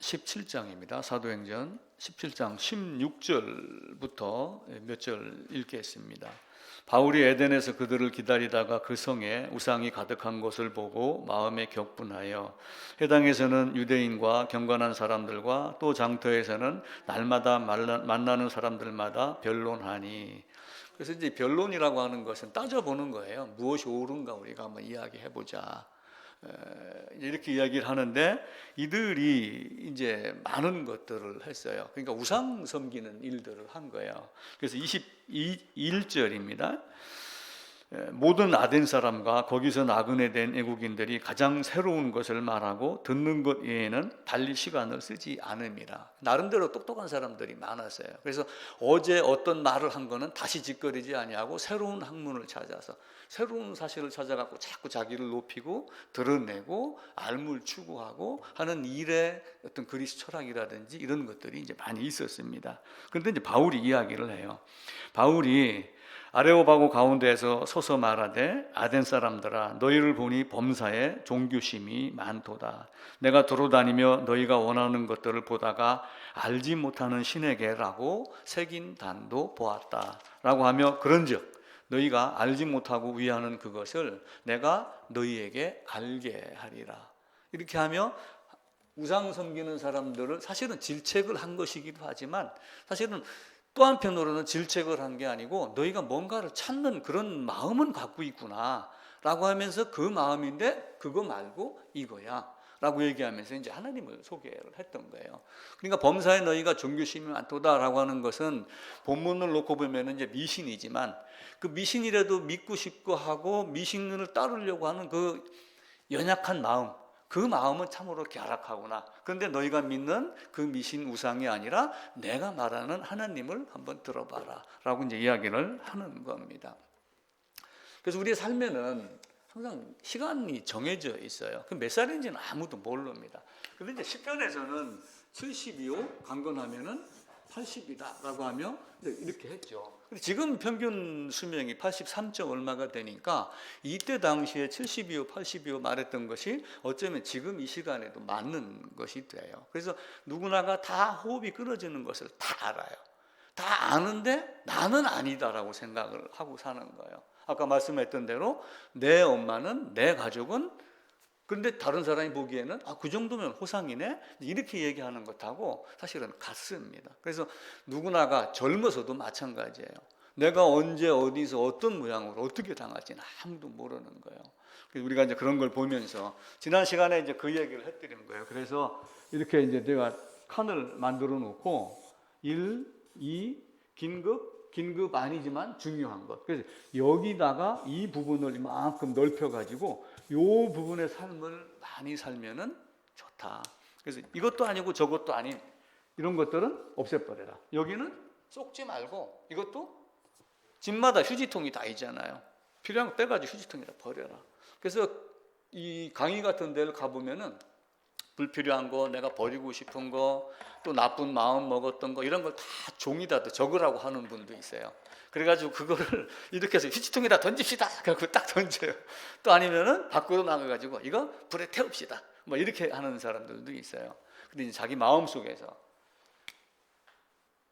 17장입니다. 사도행전 17장 16절부터 몇 절 읽겠습니다. 바울이 에덴에서 그들을 기다리다가 그 성에 우상이 가득한 것을 보고 마음에 격분하여 해당에서는 유대인과 경건한 사람들과 또 장터에서는 날마다 만나는 사람들마다 변론하니, 그래서 이제 변론이라고 하는 것은 따져보는 거예요. 무엇이 옳은가 우리가 한번 이야기해보자, 이렇게 이야기를 하는데, 이들이 이제 많은 것들을 했어요. 그러니까 우상 섬기는 일들을 한 거예요. 그래서 21절입니다. 모든 아덴 사람과 거기서 나그네 된 애국인들이 가장 새로운 것을 말하고 듣는 것 외에는 달리 시간을 쓰지 않음이라. 나름대로 똑똑한 사람들이 많았어요. 그래서 어제 어떤 말을 한 거는 다시 짓거리지 아니하고 새로운 학문을 찾아서 새로운 사실을 찾아갖고 자꾸 자기를 높이고 드러내고 알물 추구하고 하는 일에 어떤 그리스 철학이라든지 이런 것들이 이제 많이 있었습니다. 그런데 이제 바울이 이야기를 해요. 바울이 아레오바고 가운데에서 서서 말하되, 아덴 사람들아, 너희를 보니 범사에 종교심이 많도다. 내가 돌아다니며 너희가 원하는 것들을 보다가 알지 못하는 신에게라고 새긴 단도 보았다 라고 하며, 그런즉 너희가 알지 못하고 위하는 그것을 내가 너희에게 알게 하리라. 이렇게 하며 우상 섬기는 사람들을 사실은 질책을 한 것이기도 하지만, 사실은 또 한편으로는 질책을 한 게 아니고 너희가 뭔가를 찾는 그런 마음은 갖고 있구나 라고 하면서, 그 마음인데 그거 말고 이거야 라고 얘기하면서 이제 하나님을 소개를 했던 거예요. 그러니까 범사에 너희가 종교심이 많도다 라고 하는 것은 본문을 놓고 보면 이제 미신이지만, 그 미신이라도 믿고 싶고 하고 미신을 따르려고 하는 그 연약한 마음, 그 마음은 참으로 갸락하구나. 그런데 너희가 믿는 그 미신 우상이 아니라 내가 말하는 하나님을 한번 들어봐라 라고 이제 이야기를 하는 겁니다. 그래서 우리의 삶에는 항상 시간이 정해져 있어요. 그 몇 살인지는 아무도 모릅니다. 그런데 이제 시편에서는 72호 강건하면은 80이다 라고 하며 이렇게 했죠. 지금 평균 수명이 83점 얼마가 되니까, 이때 당시에 72호, 82호 말했던 것이 어쩌면 지금 이 시간에도 맞는 것이 돼요. 그래서 누구나가 다 호흡이 끊어지는 것을 다 알아요. 다 아는데 나는 아니다라고 생각을 하고 사는 거예요. 아까 말씀했던 대로 내 엄마는, 내 가족은, 그런데 다른 사람이 보기에는 그 정도면 호상이네, 이렇게 얘기하는 것하고 사실은 같습니다. 그래서 누구나가 젊어서도 마찬가지예요. 내가 언제 어디서 어떤 모양으로 어떻게 당할지는 아무도 모르는 거예요. 그래서 우리가 이제 그런 걸 보면서 지난 시간에 이제 그 얘기를 해드린 거예요. 그래서 이렇게 이제 내가 칸을 만들어 놓고 1, 2, 긴급 아니지만 중요한 것. 그래서 여기다가 이 부분을 이만큼 넓혀가지고 이 부분의 삶을 많이 살면은 좋다. 그래서 이것도 아니고 저것도 아닌 이런 것들은 없애버려라. 여기는 쏙지 말고, 이것도 집마다 휴지통이 다 있잖아요. 필요한 거 빼가지고 휴지통에다 버려라. 그래서 이 강의 같은 데를 가보면은 불필요한 거, 내가 버리고 싶은 거, 또 나쁜 마음 먹었던 거, 이런 걸 다 종이다 적으라고 하는 분도 있어요. 그래가지고 그거를 이렇게 해서 휴지통에다 던집시다. 그래서 딱 던져요. 또 아니면은 밖으로 나가가지고 이거 불에 태웁시다. 뭐 이렇게 하는 사람들도 있어요. 근데 이제 자기 마음 속에서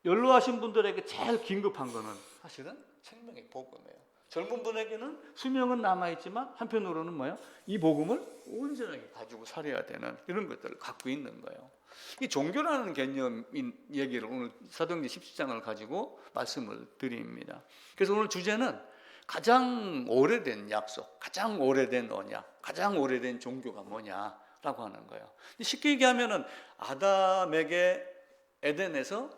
연로하신 분들에게 제일 긴급한 거는 사실은 생명의 복음이에요. 젊은 분에게는 수명은 남아있지만 한편으로는 뭐예요? 이 복음을 온전하게 가지고 살아야 되는 이런 것들을 갖고 있는 거예요. 이 종교라는 개념인 얘기를 오늘 사도행전 17장을 가지고 말씀을 드립니다. 그래서 오늘 주제는 가장 오래된 약속, 가장 오래된 언약, 가장 오래된 종교가 뭐냐라고 하는 거예요. 쉽게 얘기하면은 아담에게 에덴에서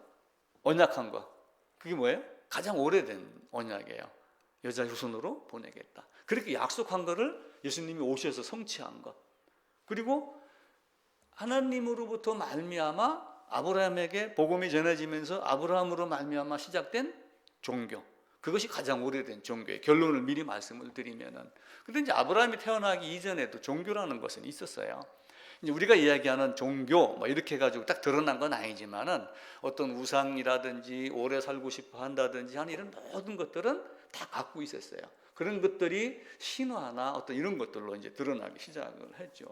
언약한 거, 그게 뭐예요? 가장 오래된 언약이에요. 여자 후손으로 보내겠다. 그렇게 약속한 거를 예수님이 오셔서 성취한 것. 그리고 하나님으로부터 말미암아 아브라함에게 복음이 전해지면서 아브라함으로 말미암아 시작된 종교. 그것이 가장 오래된 종교의 결론을 미리 말씀을 드리면은. 근데 이제 아브라함이 태어나기 이전에도 종교라는 것은 있었어요. 이제 우리가 이야기하는 종교 뭐 이렇게 해가지고 딱 드러난 건 아니지만은, 어떤 우상이라든지 오래 살고 싶어 한다든지 하는 이런 모든 것들은 다 갖고 있었어요. 그런 것들이 신화나 어떤 이런 것들로 이제 드러나기 시작을 했죠.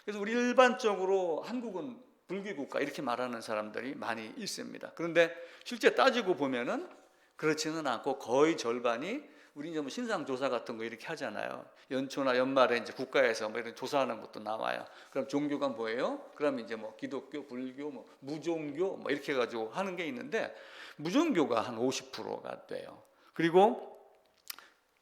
그래서 우리 일반적으로 한국은 불교국가 이렇게 말하는 사람들이 많이 있습니다. 그런데 실제 따지고 보면은 그렇지는 않고 거의 절반이 우리 이제 뭐 신상 조사 같은 거 이렇게 하잖아요. 연초나 연말에 이제 국가에서 뭐 이런 조사하는 것도 나와요. 그럼 종교가 뭐예요? 그럼 이제 뭐 기독교, 불교, 뭐 무종교 뭐 이렇게 해가지고 하는 게 있는데 무종교가 한 50%가 돼요. 그리고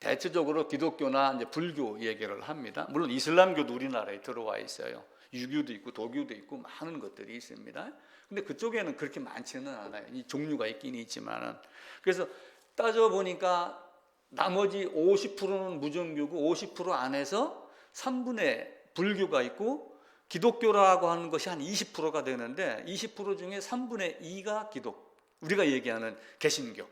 대체적으로 기독교나 이제 불교 얘기를 합니다. 물론 이슬람교도 우리나라에 들어와 있어요. 유교도 있고 도교도 있고 많은 것들이 있습니다. 근데 그쪽에는 그렇게 많지는 않아요. 이 종류가 있긴 있지만은. 그래서 따져보니까 나머지 50%는 무종교고 50% 안에서 3분의 불교가 있고 기독교라고 하는 것이 한 20%가 되는데 20% 중에 3분의 2가 우리가 얘기하는 개신교,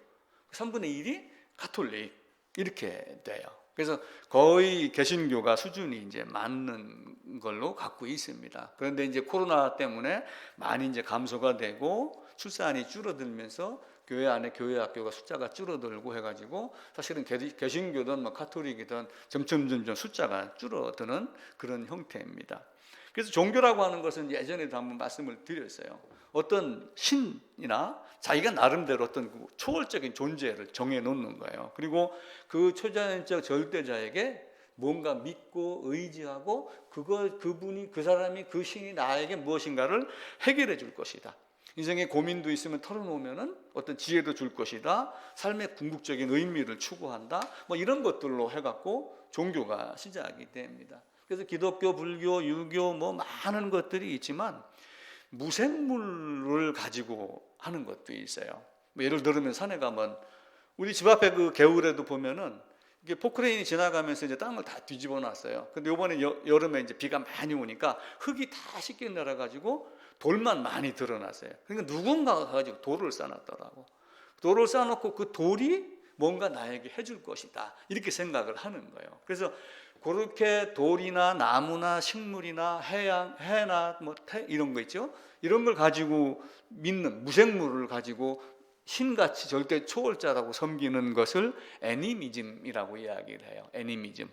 3분의 1이 가톨릭 이렇게 돼요. 그래서 거의 개신교가 수준이 이제 맞는 걸로 갖고 있습니다. 그런데 이제 코로나 때문에 많이 이제 감소가 되고 출산이 줄어들면서 교회 안에 교회 학교가 숫자가 줄어들고 해가지고 사실은 개신교든 뭐 카톨릭이든 점점 숫자가 줄어드는 그런 형태입니다. 그래서 종교라고 하는 것은 예전에도 한번 말씀을 드렸어요. 어떤 신이나 자기가 나름대로 어떤 초월적인 존재를 정해놓는 거예요. 그리고 그 초자연적 절대자에게 뭔가 믿고 의지하고 그분이 그 사람이 그 신이 나에게 무엇인가를 해결해 줄 것이다. 인생에 고민도 있으면 털어놓으면은 어떤 지혜도 줄 것이다. 삶의 궁극적인 의미를 추구한다. 뭐 이런 것들로 해갖고 종교가 시작이 됩니다. 그래서 기독교, 불교, 유교 뭐 많은 것들이 있지만 무생물을 가지고 하는 것도 있어요. 뭐 예를 들면 산에 가면 우리 집 앞에 그 개울에도 보면은 이게 포크레인이 지나가면서 이제 땅을 다 뒤집어 놨어요. 근데 이번에 여름에 이제 비가 많이 오니까 흙이 다 씻겨 내려가지고 돌만 많이 드러났어요. 그러니까 누군가가 가지고 돌을 쌓아놨더라고. 돌을 쌓아놓고 그 돌이 뭔가 나에게 해줄 것이다. 이렇게 생각을 하는 거예요. 그래서 그렇게 돌이나 나무나 식물이나 해나 뭐 이런 거 있죠. 이런 걸 가지고 믿는 무생물을 가지고 신같이 절대 초월자라고 섬기는 것을 애니미즘이라고 이야기를 해요. 애니미즘.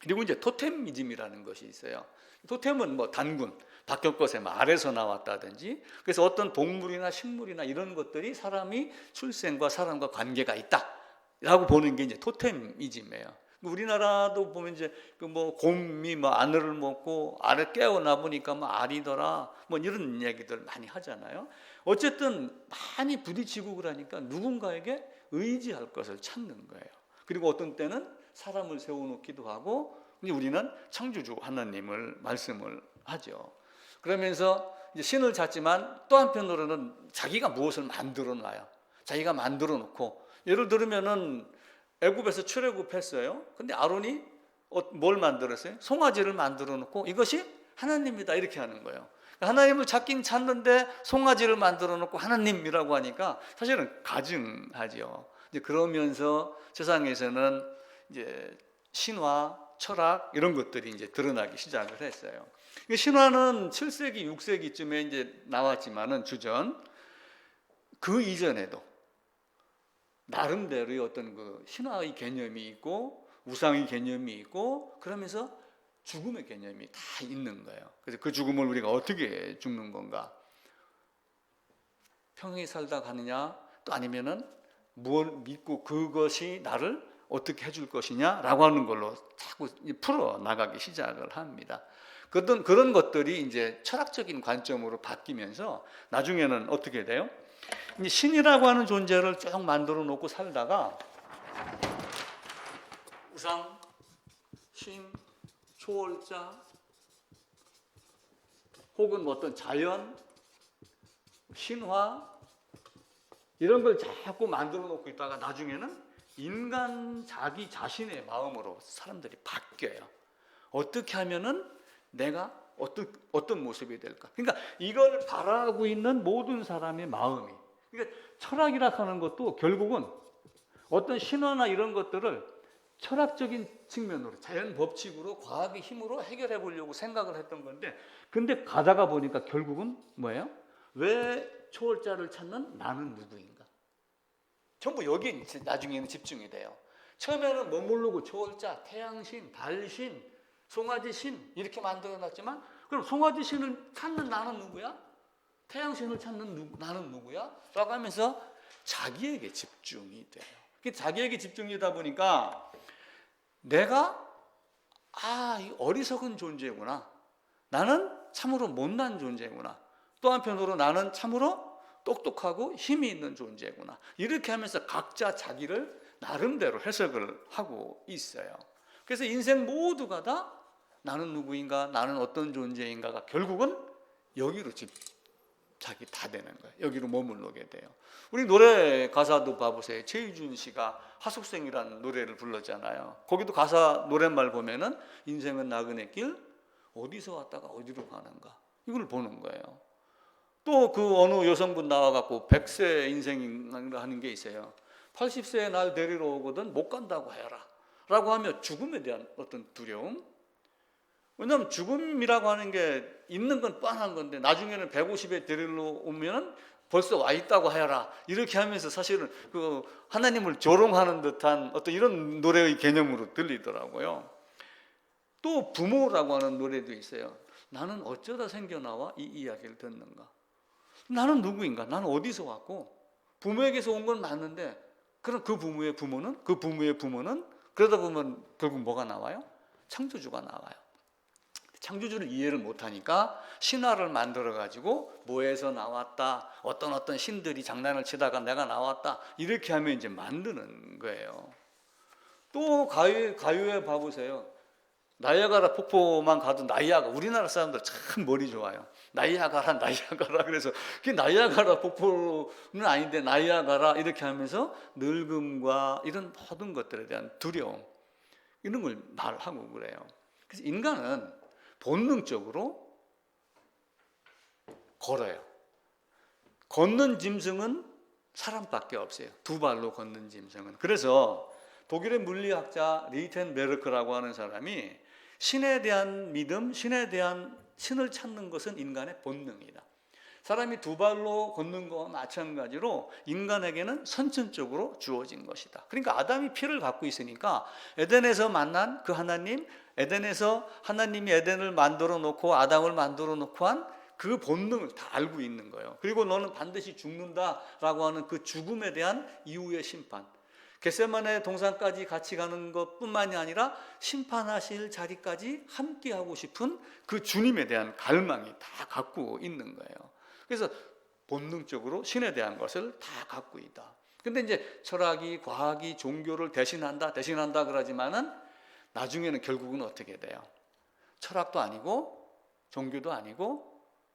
그리고 이제 토템미즘이라는 것이 있어요. 토템은 뭐 단군, 박격것의 말에서 나왔다든지, 그래서 어떤 동물이나 식물이나 이런 것들이 사람이 출생과 사람과 관계가 있다라고 보는 게 이제 토템이즘이에요. 우리나라도 보면 이제 그 뭐 곰이 뭐 아늘을 먹고 알을 깨어나 보니까 뭐 알이더라 뭐 이런 얘기들 많이 하잖아요. 어쨌든 많이 부딪히고 그러니까 누군가에게 의지할 것을 찾는 거예요. 그리고 어떤 때는 사람을 세워놓기도 하고, 우리는 창조주 하나님을 말씀을 하죠. 그러면서 이제 신을 찾지만 또 한편으로는 자기가 무엇을 만들어 놔요. 자기가 만들어 놓고, 예를 들면은 애굽에서 출애굽했어요. 근데 아론이 뭘 만들었어요? 송아지를 만들어 놓고 이것이 하나님이다 이렇게 하는 거예요. 하나님을 찾긴 찾는데 송아지를 만들어 놓고 하나님이라고 하니까 사실은 가증하죠. 이제 그러면서 세상에서는 이제 신화, 철학 이런 것들이 이제 드러나기 시작을 했어요. 신화는 7세기, 6세기쯤에 이제 나왔지만은 주전 그 이전에도 나름대로의 어떤 그 신화의 개념이 있고 우상의 개념이 있고 그러면서 죽음의 개념이 다 있는 거예요. 그래서 그 죽음을 우리가 어떻게 죽는 건가? 평행히 살다 가느냐, 또 아니면은 무엇을 믿고 그것이 나를 어떻게 해줄 것이냐라고 하는 걸로 자꾸 풀어 나가기 시작을 합니다. 그런 것들이 이제 철학적인 관점으로 바뀌면서 나중에는 어떻게 돼요? 신이라고 하는 존재를 쭉 만들어 놓고 살다가 우상, 신, 초월자 혹은 어떤 자연, 신화 이런 걸 자꾸 만들어 놓고 있다가 나중에는 인간 자기 자신의 마음으로 사람들이 바뀌어요. 어떻게 하면은 내가 어떤 모습이 될까? 그러니까 이걸 바라고 있는 모든 사람의 마음이, 그러니까 철학이라 하는 것도 결국은 어떤 신화나 이런 것들을 철학적인 측면으로 자연 법칙으로 과학의 힘으로 해결해 보려고 생각을 했던 건데, 근데 가다가 보니까 결국은 뭐예요? 왜 초월자를 찾는 나는 누구인가? 전부 여기 나중에는 집중이 돼요. 처음에는 머무르고 초월자, 태양신, 달신, 송아지신 이렇게 만들어놨지만 그럼 송아지신을 찾는 나는 누구야? 태양신을 찾는 나는 누구야? 라고 하면서 자기에게 집중이 돼요. 자기에게 집중이다 보니까 내가 이 어리석은 존재구나. 나는 참으로 못난 존재구나. 또 한편으로 나는 참으로 똑똑하고 힘이 있는 존재구나. 이렇게 하면서 각자 자기를 나름대로 해석을 하고 있어요. 그래서 인생 모두가 다 나는 누구인가, 나는 어떤 존재인가가 결국은 여기로 집착이 다 되는 거예요. 여기로 머무르게 돼요. 우리 노래 가사도 봐보세요. 최희준 씨가 하숙생이라는 노래를 불렀잖아요. 거기도 가사 노랫말 보면은 인생은 나그네 길, 어디서 왔다가 어디로 가는가, 이걸 보는 거예요. 또 그 어느 여성분 나와갖고 100세 인생인가 하는 게 있어요. 80세에 날 데리러 오거든 못 간다고 해라 라고 하며 죽음에 대한 어떤 두려움. 왜냐하면 죽음이라고 하는 게 있는 건 뻔한 건데 나중에는 150에 데리러 오면 벌써 와 있다고 해라, 이렇게 하면서 사실은 그 하나님을 조롱하는 듯한 어떤 이런 노래의 개념으로 들리더라고요. 또 부모라고 하는 노래도 있어요. 나는 어쩌다 생겨나와 이 이야기를 듣는가. 나는 누구인가? 나는 어디서 왔고, 부모에게서 온 건 맞는데 그럼 그 부모의 부모는 그러다 보면 결국 뭐가 나와요? 창조주가 나와요. 창조주를 이해를 못하니까 신화를 만들어가지고 뭐에서 나왔다, 어떤 신들이 장난을 치다가 내가 나왔다, 이렇게 하면 이제 만드는 거예요. 또 가요에 봐보세요. 나이아가라 폭포만 가도 우리나라 사람들 참 머리 좋아요. 나이아가라 그래서 그게 나이아가라 폭포는 아닌데 나이아가라 이렇게 하면서 늙음과 이런 모든 것들에 대한 두려움, 이런 걸 말하고 그래요. 그래서 인간은 본능적으로 걸어요. 걷는 짐승은 사람밖에 없어요. 두 발로 걷는 짐승은. 그래서 독일의 물리학자 리히텐베르크라고 하는 사람이 신에 대한 믿음, 신을 찾는 것은 인간의 본능이다. 사람이 두 발로 걷는 것과 마찬가지로 인간에게는 선천적으로 주어진 것이다. 그러니까 아담이 피를 갖고 있으니까 에덴에서 만난 그 하나님, 에덴에서 하나님이 에덴을 만들어 놓고 아담을 만들어 놓고 한 그 본능을 다 알고 있는 거예요. 그리고 너는 반드시 죽는다라고 하는 그 죽음에 대한 이후의 심판, 겟세마네 동산까지 같이 가는 것뿐만이 아니라 심판하실 자리까지 함께하고 싶은 그 주님에 대한 갈망이 다 갖고 있는 거예요. 그래서 본능적으로 신에 대한 것을 다 갖고 있다. 근데 이제 철학이, 과학이 종교를 대신한다 그러지만은 나중에는 결국은 어떻게 돼요? 철학도 아니고 종교도 아니고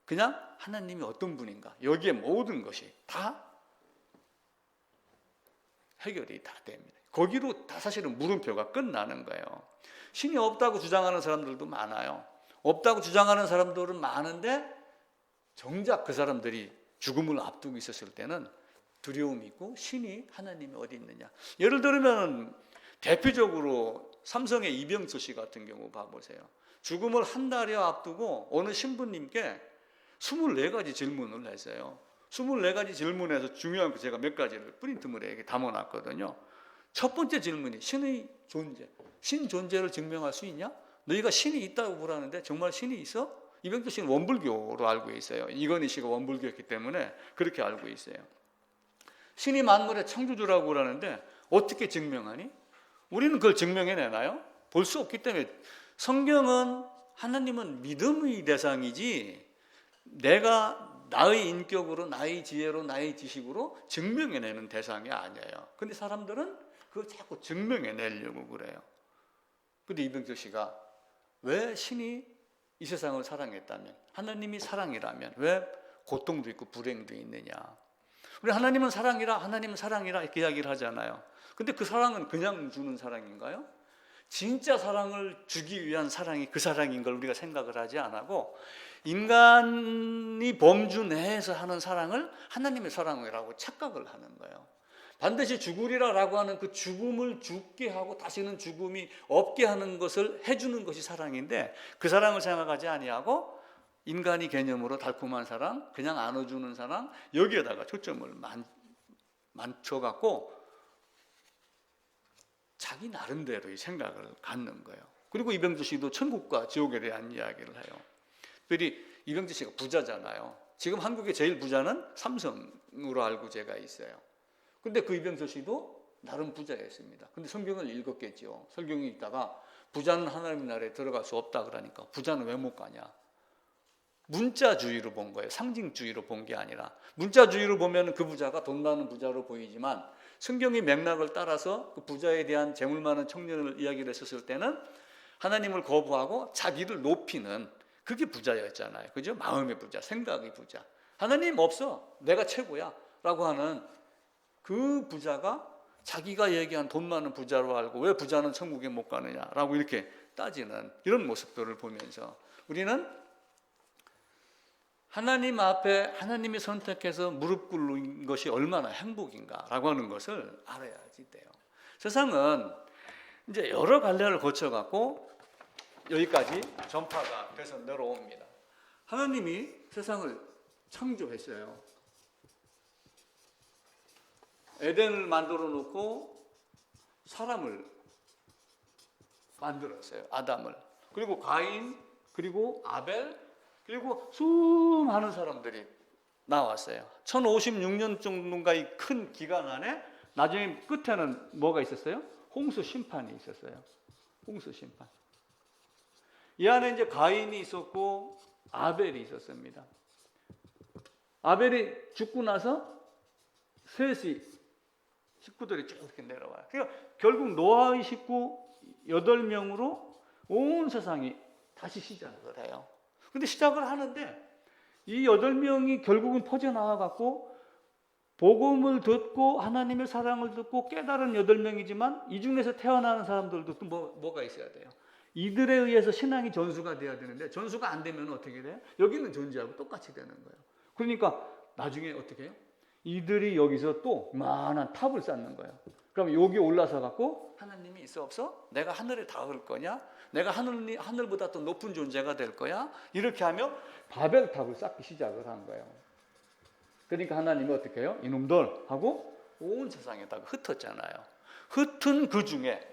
그냥 하나님이 어떤 분인가, 여기에 모든 것이 다 해결이 다 됩니다. 거기로 다 사실은 물음표가 끝나는 거예요. 신이 없다고 주장하는 사람들도 많아요. 없다고 주장하는 사람들은 많은데 정작 그 사람들이 죽음을 앞두고 있었을 때는 두려움이 있고 신이, 하나님이 어디 있느냐. 예를 들면 대표적으로 삼성의 이병철 씨 같은 경우 봐보세요. 죽음을 한 달여 앞두고 어느 신부님께 24가지 질문을 했어요. 24가지 질문에서 중요한 거 제가 몇 가지를 프린트물에 담아놨거든요. 첫 번째 질문이 신의 존재, 신 존재를 증명할 수 있냐? 너희가 신이 있다고 그러는데 정말 신이 있어? 이병철 씨는 원불교로 알고 있어요. 이건희 씨가 원불교였기 때문에 그렇게 알고 있어요. 신이 만물의 창조주라고 그러는데 어떻게 증명하니? 우리는 그걸 증명해내나요? 볼 수 없기 때문에. 성경은, 하나님은 믿음의 대상이지 내가 나의 인격으로, 나의 지혜로, 나의 지식으로 증명해내는 대상이 아니에요. 근데 사람들은 그걸 자꾸 증명해내려고 그래요. 근데 이병철 씨가 왜 신이 이 세상을 사랑했다면, 하나님이 사랑이라면 왜 고통도 있고 불행도 있느냐. 우리 하나님은 사랑이라 이렇게 이야기를 하잖아요. 근데 그 사랑은 그냥 주는 사랑인가요? 진짜 사랑을 주기 위한 사랑이 그 사랑인 걸 우리가 생각을 하지 않고 인간이 범주 내에서 하는 사랑을 하나님의 사랑이라고 착각을 하는 거예요. 반드시 죽으리라라고 하는 그 죽음을 죽게 하고 다시는 죽음이 없게 하는 것을 해주는 것이 사랑인데 그 사랑을 생각하지 아니하고 인간이 개념으로 달콤한 사랑, 그냥 안아주는 사랑, 여기에다가 초점을 맞춰갖고 자기 나름대로의 생각을 갖는 거예요. 그리고 이병철 씨도 천국과 지옥에 대한 이야기를 해요. 특별히 이병철 씨가 부자잖아요. 지금 한국의 제일 부자는 삼성으로 알고 제가 있어요. 근데 그 이병철 씨도 나름 부자였습니다. 근데 성경을 읽었겠죠. 성경이 있다가 부자는 하나님 나라에 들어갈 수 없다 그러니까 부자는 왜 못 가냐? 문자주의로 본 거예요. 상징주의로 본 게 아니라. 문자주의로 보면 그 부자가 돈 많은 부자로 보이지만 성경의 맥락을 따라서 그 부자에 대한 재물 많은 청년을 이야기를 했었을 때는 하나님을 거부하고 자기를 높이는 그게 부자였잖아요. 그죠? 마음의 부자, 생각의 부자. 하나님 없어. 내가 최고야. 라고 하는 그 부자가 자기가 얘기한 돈 많은 부자로 알고 왜 부자는 천국에 못 가느냐라고 이렇게 따지는 이런 모습들을 보면서 우리는 하나님 앞에 하나님이 선택해서 무릎 꿇는 것이 얼마나 행복인가라고 하는 것을 알아야지 돼요. 세상은 이제 여러 갈래를 거쳐갖고 여기까지 전파가 돼서 내려옵니다. 하나님이 세상을 창조했어요. 에덴을 만들어 놓고 사람을 만들었어요. 아담을. 그리고 가인, 그리고 아벨, 그리고 수많은 사람들이 나왔어요. 1056년 정도인가의 큰 기간 안에 나중에 끝에는 뭐가 있었어요? 홍수 심판이 있었어요. 홍수 심판. 이 안에 이제 가인이 있었고 아벨이 있었습니다. 아벨이 죽고 나서 셋이 식구들이 쭉 이렇게 내려와요. 그러니까 결국 노아의 식구 8명으로 온 세상이 다시 시작을 해요. 근데 시작을 하는데 이 8명이 결국은 퍼져나와갖고 복음을 듣고 하나님의 사랑을 듣고 깨달은 8명이지만 이 중에서 태어나는 사람들도 또 뭐가 있어야 돼요? 이들에 의해서 신앙이 전수가 돼야 되는데 전수가 안 되면 어떻게 돼요? 여기는 존재하고 똑같이 되는 거예요. 그러니까 나중에 어떻게 해요? 이들이 여기서 또 많은 탑을 쌓는 거예요. 그럼 여기 올라서 갖고 하나님이 있어 없어? 내가 하늘에 닿을 거냐? 내가 하늘보다 더 높은 존재가 될 거야? 이렇게 하며 바벨탑을 쌓기 시작을 한 거예요. 그러니까 하나님이 어떻게 해요? 이놈들 하고 온 세상에다가 흩었잖아요. 흩은 그 중에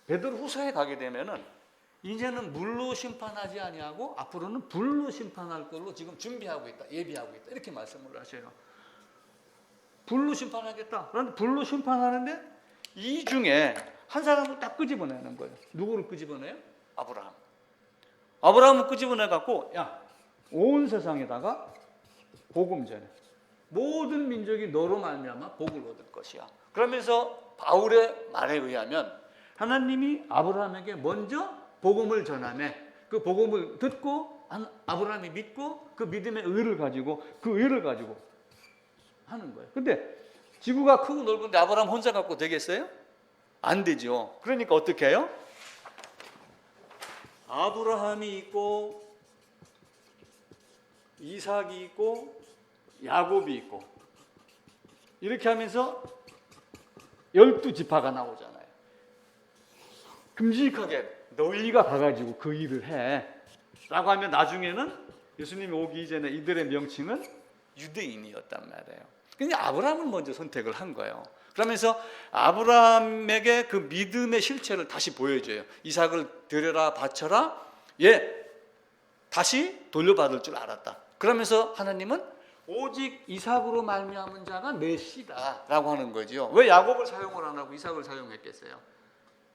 베드로후서에 가게 되면은 이제는 물로 심판하지 아니하고 앞으로는 불로 심판할 걸로 지금 준비하고 있다, 예비하고 있다 이렇게 말씀을 하셔요. 불로 심판하겠다. 그런데 불로 심판하는데 이 중에 한 사람을 딱 끄집어내는 거예요. 누구를 끄집어내요? 아브라함. 아브라함을 끄집어내 갖고 야, 온 세상에다가 복음 전해. 모든 민족이 너로 말미암아 복을 얻을 것이야. 그러면서 바울의 말에 의하면 하나님이 아브라함에게 먼저 복음을 전하며 그 복음을 듣고 아브라함이 믿고 그 믿음의 의를 가지고 그 의를 가지고 하는 거예요. 근데 지구가 크고 넓은데 아브라함 혼자 갖고 되겠어요? 안 되죠. 그러니까 어떻게 해요? 아브라함이 있고 이삭이 있고 야곱이 있고 이렇게 하면서 12지파가 나오잖아요. 끔찍하게 너희가 가가지고 그 일을 해 라고 하면 나중에는 예수님이 오기 이전에 이들의 명칭은 유대인이었단 말이에요. 근데 아브라함을 먼저 선택을 한 거예요. 그러면서 아브라함에게 그 믿음의 실체를 다시 보여줘요. 이삭을 드려라 바쳐라. 다시 돌려받을 줄 알았다. 그러면서 하나님은 오직 이삭으로 말미암은 자가 내 씨다라고 하는 거죠. 왜 야곱을 사용을 안 하고 이삭을 사용했겠어요?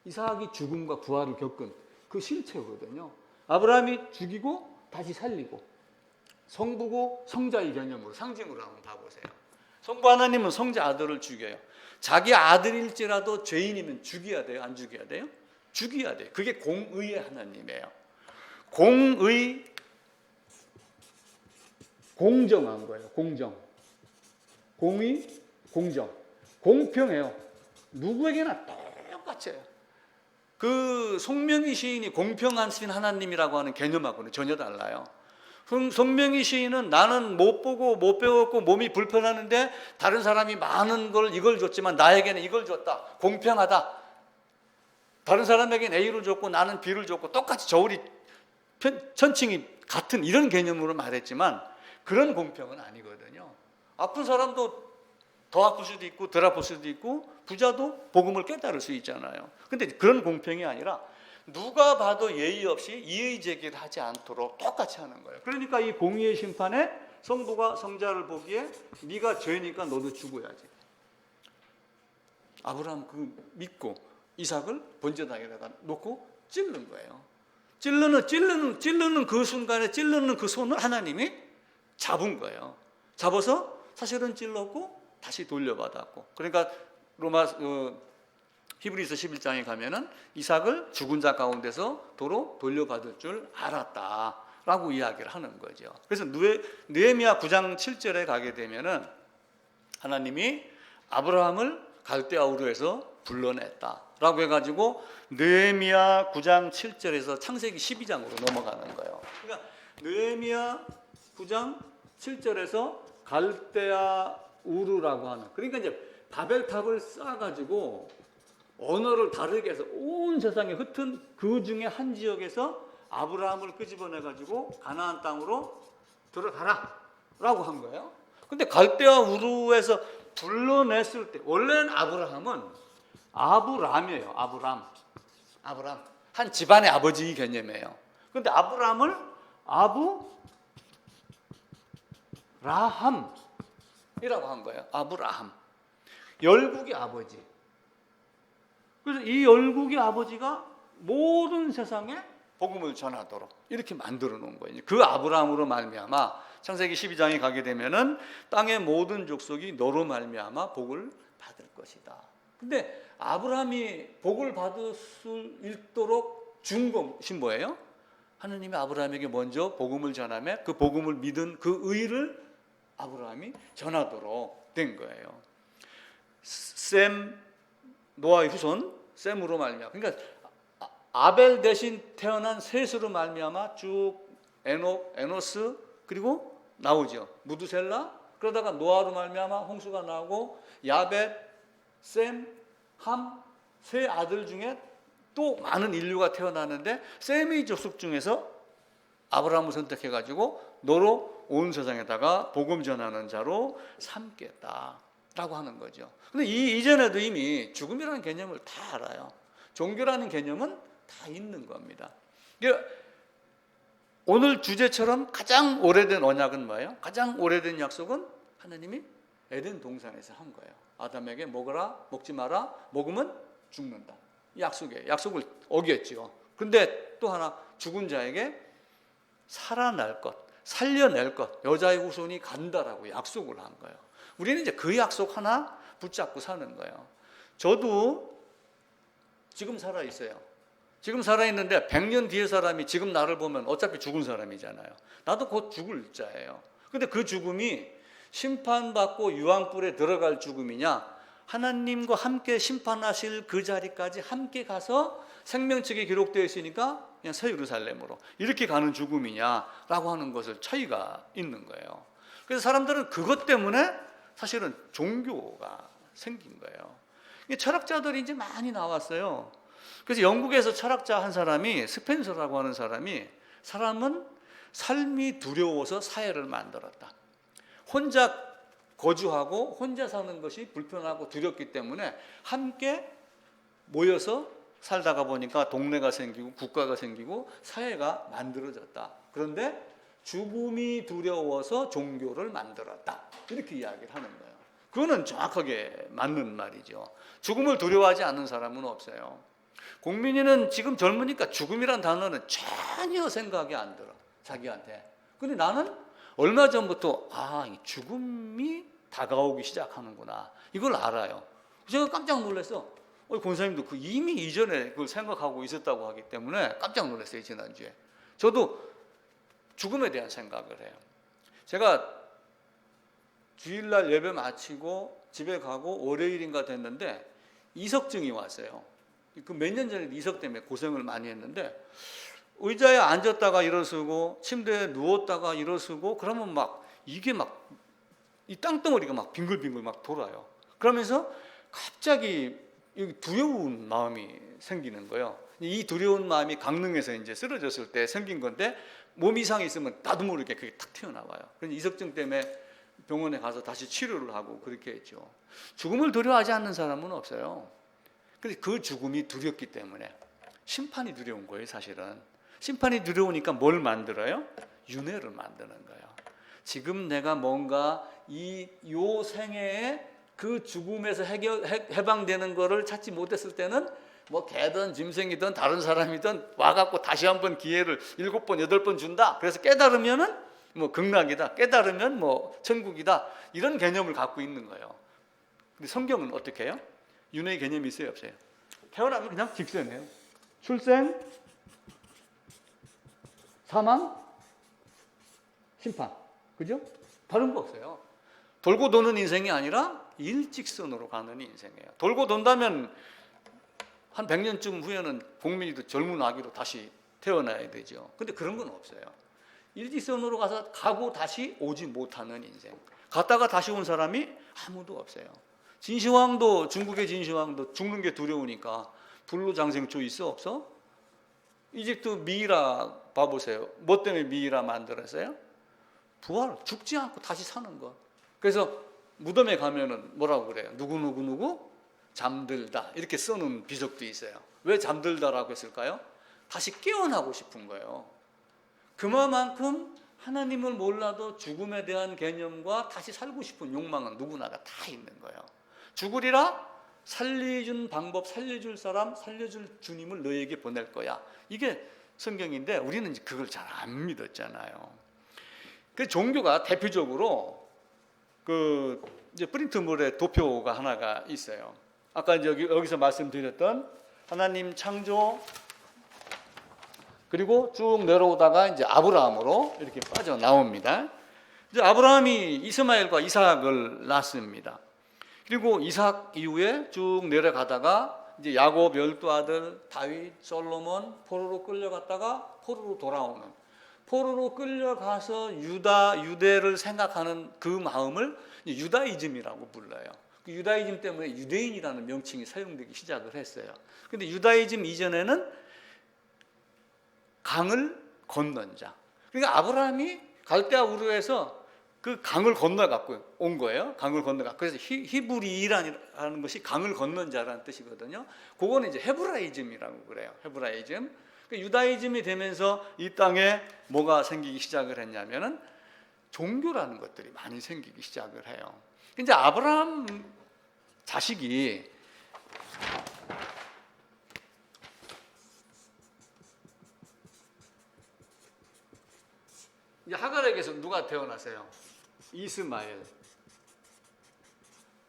이삭이 죽음과 부활을 겪은 그 실체거든요. 아브라함이 죽이고 다시 살리고 성부고 성자의 개념으로 상징으로 한번 봐보세요. 성부 하나님은 성자 아들을 죽여요. 자기 아들일지라도 죄인이면 죽여야 돼요? 안 죽여야 돼요? 죽여야 돼요. 그게 공의의 하나님이에요. 공의, 공정한 거예요. 공정. 공의, 공정. 공평해요. 누구에게나 똑같아요. 그 송명희 시인이 공평하신 하나님이라고 하는 개념하고는 전혀 달라요. 송명희 시인은 나는 못 보고 못 배웠고 몸이 불편하는데 다른 사람이 많은 걸 이걸 줬지만 나에게는 이걸 줬다. 공평하다. 다른 사람에게는 A를 줬고 나는 B를 줬고 똑같이 저울이 천칭이 같은 이런 개념으로 말했지만 그런 공평은 아니거든요. 아픈 사람도 더 아플 수도 있고 덜 아플 수도 있고 부자도 복음을 깨달을 수 있잖아요. 근데 그런 공평이 아니라 누가 봐도 예의 없이 이의 제기를 하지 않도록 똑같이 하는 거예요. 그러니까 이 공의의 심판에 성부가 성자를 보기에 네가 죄니까 너도 죽어야지. 아브라함 그 믿고 이삭을 번제당에다가 놓고 찌르는 거예요. 찌르는 그 순간에 찌르는 그 손을 하나님이 잡은 거예요. 잡아서 사실은 찔렀고 다시 돌려받았고. 그러니까 히브리서 11장에 가면은 이삭을 죽은 자 가운데서 도로 돌려받을 줄 알았다라고 이야기를 하는 거죠. 그래서 느헤미야 9장 7절에 가게 되면은 하나님이 아브라함을 갈대아 우르에서 불러냈다라고 해가지고 느헤미야 9장 7절에서 창세기 12장으로 넘어가는 거예요. 그러니까 느헤미야 9장 7절에서 갈대아 우르라고 하는, 그러니까 이제 바벨탑을 쌓아가지고 언어를 다르게 해서 온 세상에 흩은 그 중에 한 지역에서 아브라함을 끄집어내가지고 가나안 땅으로 들어가라 라고 한 거예요. 근데 갈대아 우르에서 불러냈을 때 원래는 아브라함은 아브람이에요. 아브람 한 집안의 아버지 개념이에요. 근데 아브람을 아브라함이라고 한 거예요. 아브라함, 열국의 아버지. 그래서 이 열국의 아버지가 모든 세상에 복음을 전하도록 이렇게 만들어 놓은 거예요. 그 아브라함으로 말미암아 창세기 12장에 가게 되면은 땅의 모든 족속이 너로 말미암아 복을 받을 것이다. 근데 아브라함이 복을 받을 수 있도록 준 것이 뭐예요? 하느님이 아브라함에게 먼저 복음을 전하며 그 복음을 믿은 그 의를 아브라함이 전하도록 된 거예요. 노아의 후손 셈으로 말미암아, 그러니까 아벨 대신 태어난 셋으로 말미암아 쭉 에노스 그리고 나오죠. 무두셀라, 그러다가 노아로 말미암아 홍수가 나오고 야벳, 셈, 함, 세 아들 중에 또 많은 인류가 태어나는데 셈의 족속 중에서 아브라함을 선택해가지고 너로 온 세상에다가 복음 전하는 자로 삼겠다라고 하는 거죠. 근데 이전에도 이미 죽음이라는 개념을 다 알아요. 종교라는 개념은 다 있는 겁니다. 오늘 주제처럼 가장 오래된 언약은 뭐예요? 가장 오래된 약속은 하나님이 에덴 동산에서 한 거예요. 아담에게 먹어라, 먹지 마라, 먹으면 죽는다. 약속이에요. 약속을 어겼죠. 근데 또 하나, 죽은 자에게 살아날 것, 살려낼 것, 여자의 후손이 간다라고 약속을 한 거예요. 우리는 이제 그 약속 하나 붙잡고 사는 거예요. 저도 지금 살아있어요. 지금 살아있는데 100년 뒤의 사람이 지금 나를 보면 어차피 죽은 사람이잖아요. 나도 곧 죽을 자예요. 근데 그 죽음이 심판받고 유황불에 들어갈 죽음이냐, 하나님과 함께 심판하실 그 자리까지 함께 가서 생명책에 기록되어 있으니까 그냥 새 예루살렘으로 이렇게 가는 죽음이냐라고 하는 것을 차이가 있는 거예요. 그래서 사람들은 그것 때문에 사실은 종교가 생긴 거예요. 철학자들이 이제 많이 나왔어요. 그래서 영국에서 철학자 한 사람이, 스펜서라고 하는 사람이, 사람은 삶이 두려워서 사회를 만들었다. 혼자 거주하고 혼자 사는 것이 불편하고 두렵기 때문에 함께 모여서 살다가 보니까 동네가 생기고 국가가 생기고 사회가 만들어졌다. 그런데 죽음이 두려워서 종교를 만들었다. 이렇게 이야기를 하는 거예요. 그거는 정확하게 맞는 말이죠. 죽음을 두려워하지 않는 사람은 없어요. 공민이는 지금 젊으니까 죽음이란 단어는 전혀 생각이 안 들어, 자기한테. 근데 나는 얼마 전부터 이 죽음이 다가오기 시작하는구나, 이걸 알아요. 제가 깜짝 놀랐어. 권사님도 이미 이전에 그걸 생각하고 있었다고 하기 때문에 깜짝 놀랐어요, 지난주에. 저도 죽음에 대한 생각을 해요. 제가 주일날 예배 마치고 집에 가고 월요일인가 됐는데 이석증이 왔어요. 그 몇 년 전에 이석 때문에 고생을 많이 했는데 의자에 앉았다가 일어서고 침대에 누웠다가 일어서고 그러면 이게 이 땅덩어리가 빙글빙글 돌아요. 그러면서 갑자기 두려운 마음이 생기는 거예요. 이 두려운 마음이 강릉에서 이제 쓰러졌을 때 생긴 건데 몸 이상이 있으면 나도 모르게 그게 탁 튀어나와요. 그래서 이석증 때문에 병원에 가서 다시 치료를 하고 그렇게 했죠. 죽음을 두려워하지 않는 사람은 없어요. 그래서 그 죽음이 두렵기 때문에 심판이 두려운 거예요, 사실은. 심판이 두려우니까 뭘 만들어요? 윤회를 만드는 거예요. 지금 내가 뭔가 요 생애에 그 죽음에서 해방되는 거를 찾지 못했을 때는 뭐 개든 짐승이든 다른 사람이든 와갖고 다시 한번 기회를 7번, 8번 준다. 그래서 깨달으면은 뭐 극락이다. 깨달으면 뭐 천국이다. 이런 개념을 갖고 있는 거예요. 근데 성경은 어떻게 해요? 윤회의 개념이 있어요, 없어요? 태어나면 그냥 직선이에요. 출생, 사망, 심판. 그죠? 다른 거 없어요. 돌고 도는 인생이 아니라 일직선으로 가는 인생이에요. 돌고 돈다면 한 100년쯤 후에는 국민이도 젊은 아기로 다시 태어나야 되죠. 근데 그런 건 없어요. 일직선으로 가서 가고 다시 오지 못하는 인생. 갔다가 다시 온 사람이 아무도 없어요. 진시황도, 중국의 진시황도 죽는 게 두려우니까 불로장생초 있어, 없어? 이집트 미이라 봐보세요. 뭐 때문에 미이라 만들었어요? 부활, 죽지 않고 다시 사는 것. 그래서 무덤에 가면은 뭐라고 그래요? 누구 잠들다 이렇게 써놓은 비석도 있어요. 왜 잠들다라고 했을까요? 다시 깨어나고 싶은 거예요. 그만큼 하나님을 몰라도 죽음에 대한 개념과 다시 살고 싶은 욕망은 누구나가 다 있는 거예요. 죽으리라 살려준 방법, 살려줄 사람, 살려줄 주님을 너에게 보낼 거야. 이게 성경인데 우리는 그걸 잘 안 믿었잖아요. 그 종교가 대표적으로 그 이제 프린트물의 도표가 하나가 있어요. 아까 이제 여기서 말씀드렸던 하나님 창조, 그리고 쭉 내려오다가 이제 아브라함으로 이렇게 빠져나옵니다. 이제 아브라함이 이스마엘과 이삭을 낳습니다. 그리고 이삭 이후에 쭉 내려가다가 이제 야곱 12아들, 다윗, 솔로몬, 포로로 끌려갔다가 포로로 돌아오는, 포로로 끌려가서 유대를 생각하는 그 마음을 유다이즘이라고 불러요. 그 유다이즘 때문에 유대인이라는 명칭이 사용되기 시작을 했어요. 근데 유다이즘 이전에는 강을 건넌 자. 그러니까 아브라함이 갈대아 우르에서 그 강을 건너갖고 온 거예요. 강을 건너가. 그래서 히브리라는 것이 강을 건넌 자라는 뜻이거든요. 그거는 이제 헤브라이즘이라고 그래요. 헤브라이즘. 그러니까 유다이즘이 되면서 이 땅에 뭐가 생기기 시작을 했냐면은 종교라는 것들이 많이 생기기 시작을 해요. 이제 아브라함 자식이 이제 하갈에게서 누가 태어나세요? 이스마엘.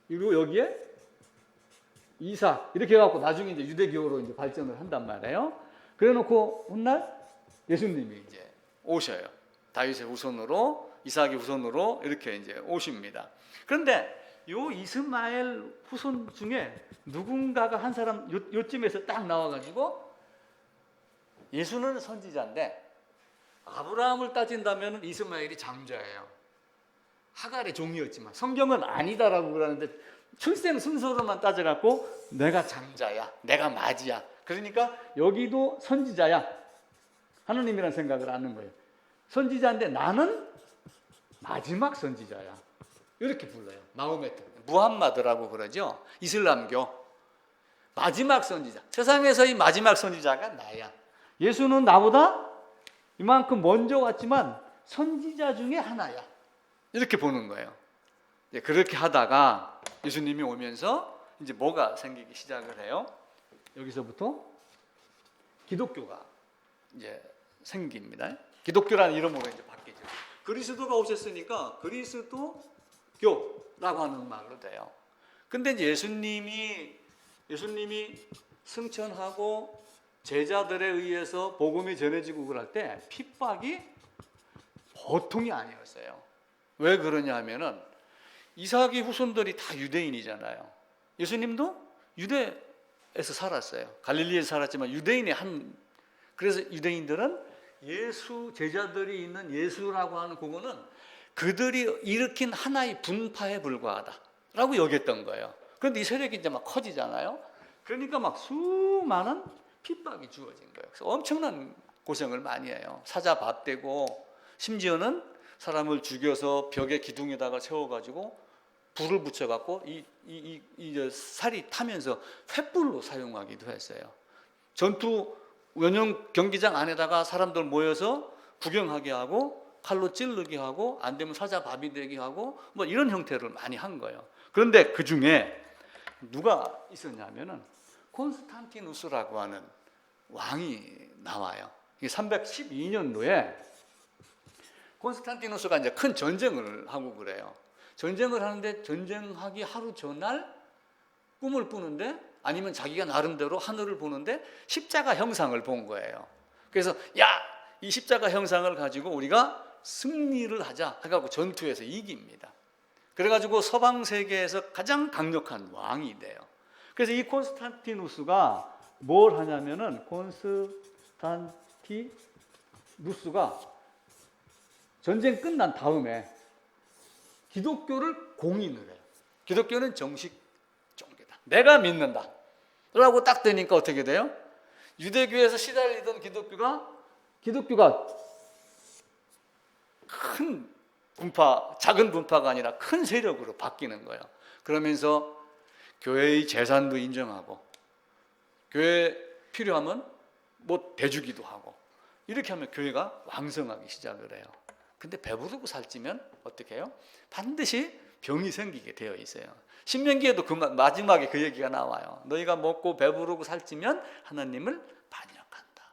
그리고 여기에 이삭. 이렇게 해갖고 나중에 이제 유대교로 이제 발전을 한단 말이에요. 그래놓고 훗날 예수님이 이제 오셔요. 다윗의 후손으로, 이삭의 후손으로 이렇게 이제 오십니다. 그런데 요 이스마엘 후손 중에 누군가가 한 사람 요쯤에서 딱 나와가지고 예수는 선지자인데 아브라함을 따진다면 이스마엘이 장자예요. 하갈의 종이었지만 성경은 아니다라고 그러는데 출생 순서로만 따져갖고 내가 장자야, 내가 맞이야. 그러니까 여기도 선지자야. 하느님이라는 생각을 하는 거예요. 선지자인데 나는 마지막 선지자야. 이렇게 불러요. 마호메트, 무함마드라고 그러죠. 이슬람교 마지막 선지자. 세상에서의 마지막 선지자가 나야. 예수는 나보다 이만큼 먼저 왔지만 선지자 중에 하나야. 이렇게 보는 거예요. 이제 그렇게 하다가 예수님이 오면서 이제 뭐가 생기기 시작을 해요. 여기서부터 기독교가 이제 생깁니다. 기독교라는 이름으로 이제 바뀌죠. 그리스도가 오셨으니까 그리스도교라고 하는 말로 돼요. 근데 이제 예수님이 승천하고 제자들에 의해서 복음이 전해지고 그럴 때 핍박이 보통이 아니었어요. 왜 그러냐 하면은 이삭의 후손들이 다 유대인이잖아요. 예수님도 유대에서 살았어요. 갈릴리에서 살았지만 그래서 유대인들은 예수 제자들이 있는 예수라고 하는 그거는 그들이 일으킨 하나의 분파에 불과하다라고 여겼던 거예요. 그런데 이 세력이 이제 막 커지잖아요. 그러니까 막 수많은 핍박이 주어진 거예요. 그래서 엄청난 고생을 많이 해요. 사자 밥 되고 심지어는 사람을 죽여서 벽에 기둥에다가 세워가지고 불을 붙여갖고 이 살이 타면서 횃불로 사용하기도 했어요. 전투 원형 경기장 안에다가 사람들 모여서 구경하게 하고 칼로 찌르게 하고 안 되면 사자밥이 되게 하고 뭐 이런 형태를 많이 한 거예요. 그런데 그 중에 누가 있었냐면은 콘스탄티누스라고 하는 왕이 나와요. 이게 312년도에 콘스탄티누스가 이제 큰 전쟁을 하고 그래요. 전쟁을 하는데 전쟁하기 하루 전날 꿈을 꾸는데 아니면 자기가 나름대로 하늘을 보는데 십자가 형상을 본 거예요. 그래서 야, 이 십자가 형상을 가지고 우리가 승리를 하자 해가지고 전투에서 이깁니다. 그래가지고 서방 세계에서 가장 강력한 왕이 돼요. 그래서 이 콘스탄티누스가 뭘 하냐면은 콘스탄티누스가 전쟁 끝난 다음에 기독교를 공인을 해요. 기독교는 정식 종교다. 내가 믿는다. 라고 딱 되니까 어떻게 돼요? 유대교에서 시달리던 기독교가 큰 분파, 작은 분파가 아니라 큰 세력으로 바뀌는 거예요. 그러면서 교회의 재산도 인정하고 교회 필요하면 뭐 대주기도 하고 이렇게 하면 교회가 왕성하기 시작을 해요. 근데 배부르고 살찌면 어떻게 해요? 반드시 병이 생기게 되어 있어요. 신명기에도 그 마지막에 그 얘기가 나와요. 너희가 먹고 배부르고 살찌면 하나님을 반역한다.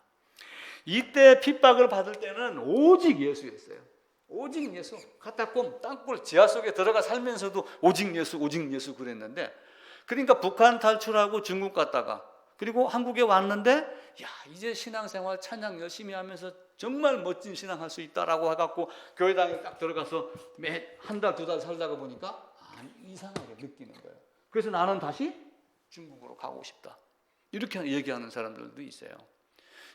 이때 핍박을 받을 때는 오직 예수였어요. 오직 예수. 카타콤 땅굴 지하 속에 들어가 살면서도 오직 예수 그랬는데, 그러니까 북한 탈출하고 중국 갔다가 그리고 한국에 왔는데 야, 이제 신앙생활 찬양 열심히 하면서 정말 멋진 신앙할 수 있다라고 해갖고 교회당에 딱 들어가서 매 한 달, 두 달 살다가 보니까 이상하게 느끼는 거예요. 그래서 나는 다시 중국으로 가고 싶다. 이렇게 얘기하는 사람들도 있어요.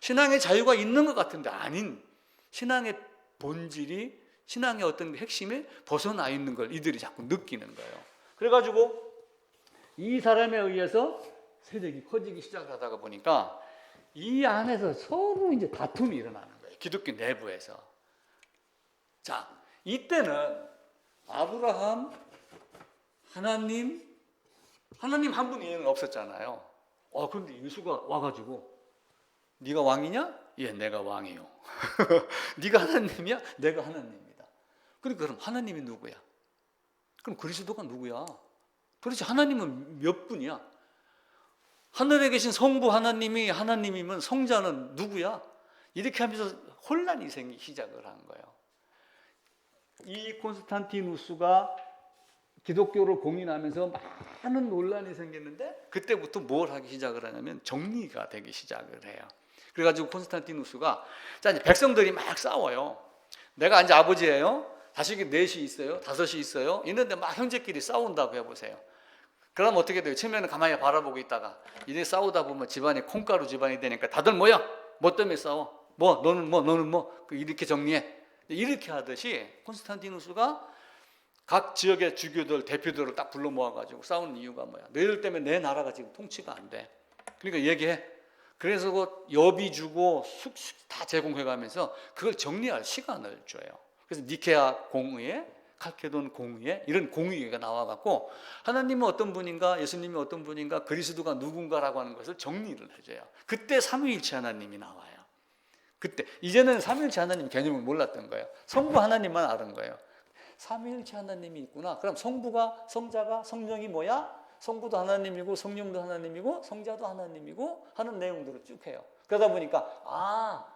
신앙의 자유가 있는 것 같은데 아닌, 신앙의 본질이, 신앙의 어떤 핵심에 벗어나 있는 걸 이들이 자꾸 느끼는 거예요. 그래가지고 이 사람에 의해서 세력이 커지기 시작하다가 보니까 이 안에서 서로 이제 다툼이 일어나는 거예요. 기독교 내부에서. 자, 이때는 아브라함, 하나님 한 분이 없었잖아요. 그런데 예수가 와가지고 네가 왕이냐? 예, 내가 왕이요. 네가 하나님이야? 내가 하나님입니다. 그럼 하나님이 누구야? 그럼 그리스도가 누구야? 도대체 하나님은 몇 분이야? 하늘에 계신 성부 하나님이 하나님이면 성자는 누구야? 이렇게 하면서 혼란이 생기기 시작을 한 거예요. 이 콘스탄티누스가 기독교를 공인하면서 많은 논란이 생겼는데 그때부터 뭘 하기 시작을 하냐면 정리가 되기 시작을 해요. 그래가지고 콘스탄티누스가 자, 이제 백성들이 막 싸워요. 내가 이제 아버지예요. 자식이 넷이 있어요. 다섯이 있어요. 있는데 막 형제끼리 싸운다고 해보세요. 그럼 어떻게 돼요? 처음에는 가만히 바라보고 있다가 이제 싸우다 보면 집안이 콩가루 집안이 되니까 다들 모여. 뭐 때문에 싸워? 뭐 너는 뭐 너는 뭐 이렇게 정리해. 이렇게 하듯이 콘스탄티누스가 각 지역의 주교들 대표들을 딱 불러 모아가지고 싸우는 이유가 뭐야? 너희들 때문에 내 나라가 지금 통치가 안 돼. 그러니까 얘기해. 그래서 그 여비 주고 숙식 다 제공해가면서 그걸 정리할 시간을 줘요. 그래서 니케아 공의회, 칼케돈 공의회 이런 공의회가 나와갖고 하나님은 어떤 분인가, 예수님이 어떤 분인가, 그리스도가 누군가라고 하는 것을 정리를 해줘요. 그때 삼위일체 하나님이 나와요. 그때 이제는 삼위일체 하나님 개념을 몰랐던 거예요. 성부 하나님만 아는 거예요. 삼위일체 하나님이 있구나. 그럼 성부가, 성자가, 성령이 뭐야? 성부도 하나님이고 성령도 하나님이고 성자도 하나님이고 하는 내용들을 쭉 해요. 그러다 보니까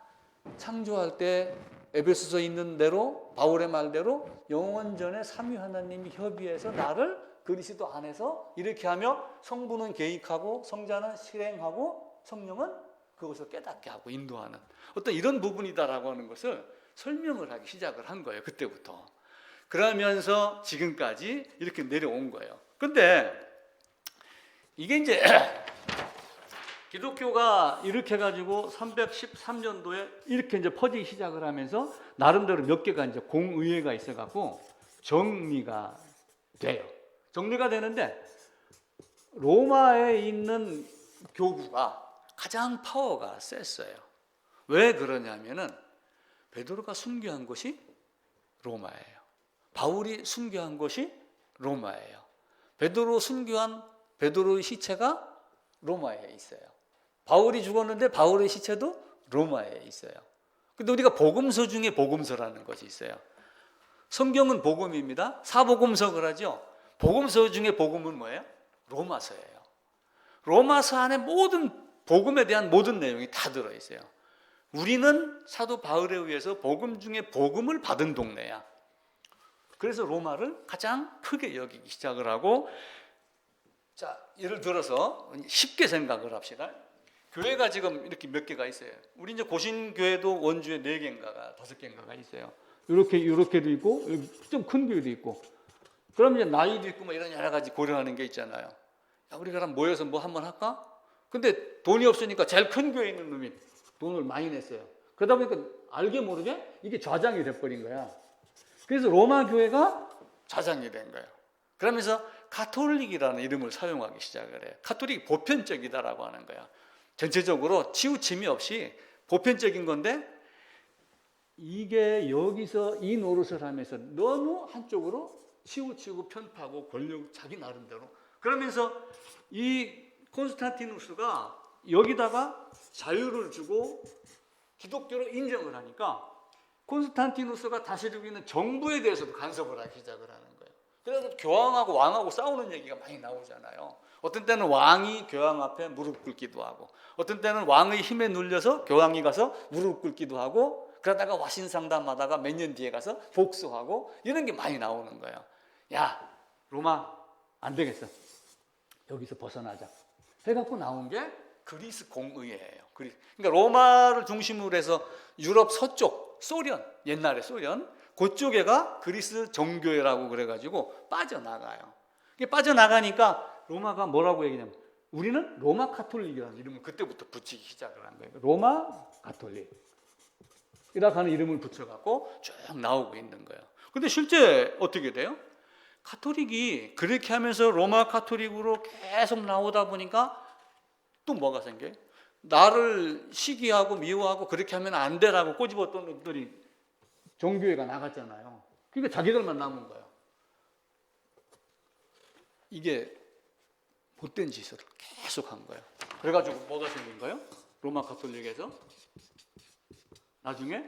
창조할 때 에베소서에 있는 대로 바울의 말대로 영원전에 삼위 하나님이 협의해서 나를 그리스도 안에서 이렇게 하며 성부는 계획하고 성자는 실행하고 성령은 그것을 깨닫게 하고 인도하는 어떤 이런 부분이다라고 하는 것을 설명을 하기 시작을 한 거예요. 그때부터. 그러면서 지금까지 이렇게 내려온 거예요. 근데 이게 이제 기독교가 이렇게 해가지고 313년도에 이렇게 이제 퍼지기 시작을 하면서 나름대로 몇 개가 이제 공의회가 있어갖고 정리가 돼요. 정리가 되는데 로마에 있는 교구가 가장 파워가 셌어요. 왜 그러냐면은 베드로가 순교한 곳이 로마예요. 바울이 순교한 곳이 로마예요. 베드로 순교한 베드로의 시체가 로마에 있어요. 바울이 죽었는데 바울의 시체도 로마에 있어요. 근데 우리가 복음서 중에 복음서라는 것이 있어요. 성경은 복음입니다. 사복음서 그러죠. 복음서 중에 복음은 뭐예요? 로마서예요. 로마서 안에 모든 복음에 대한 모든 내용이 다 들어있어요. 우리는 사도 바울에 의해서 복음 중에 복음을 받은 동네야. 그래서 로마를 가장 크게 여기기 시작을 하고, 자, 예를 들어서 쉽게 생각을 합시다. 교회가 지금 이렇게 몇 개가 있어요. 우리 이제 고신교회도 원주에 4개인가가 5개인가가 있어요. 이렇게도 있고, 좀 큰 교회도 있고. 그럼 이제 나이도 있고 뭐 이런 여러 가지 고려하는 게 있잖아요. 야, 우리 그럼 모여서 뭐 한번 할까? 근데 돈이 없으니까 제일 큰 교회에 있는 놈이 돈을 많이 냈어요. 그러다 보니까 알게 모르게 이게 좌장이 돼버린 거야. 그래서 로마 교회가 좌장이 된 거예요. 그러면서 가톨릭이라는 이름을 사용하기 시작을 해요. 가톨릭이 보편적이다라고 하는 거야. 전체적으로 치우침이 없이 보편적인 건데, 이게 여기서 이 노릇을 하면서 너무 한쪽으로 치우치고 편파하고 권력 자기 나름대로, 그러면서 이 콘스탄티누스가 여기다가 자유를 주고 기독교를 인정을 하니까 콘스탄티누스가 다스리고 있는 정부에 대해서도 간섭을 하기 시작을 하는 거예요. 그래서 교황하고 왕하고 싸우는 얘기가 많이 나오잖아요. 어떤 때는 왕이 교황 앞에 무릎 꿇기도 하고, 어떤 때는 왕의 힘에 눌려서 교황이 가서 무릎 꿇기도 하고, 그러다가 와신 상담하다가 몇 년 뒤에 가서 복수하고, 이런 게 많이 나오는 거예요. 야, 로마 안 되겠어. 여기서 벗어나자. 해갖고 나온 게 그리스 공의회예요. 그러니까 로마를 중심으로 해서 유럽 서쪽, 소련, 옛날에 소련, 그쪽에가 그리스 정교회라고 그래가지고 빠져나가요. 이게 빠져나가니까 로마가 뭐라고 얘기냐면, 우리는 로마 가톨릭이라는 이름을 그때부터 붙이기 시작을 한 거예요. 로마 가톨릭. 이라고 하는 이름을 붙여갖고 쭉 나오고 있는 거예요. 근데 실제 어떻게 돼요? 가톨릭이 그렇게 하면서 로마 가톨릭으로 계속 나오다 보니까 또 뭐가 생겨요? 나를 시기하고 미워하고 그렇게 하면 안 되라고 꼬집었던 놈들이 종교회가 나갔잖아요. 그러니까 자기들만 남은 거예요. 이게 못된 짓을 계속 한 거예요. 그래가지고 뭐가 생긴 거예요? 로마 가톨릭에서 나중에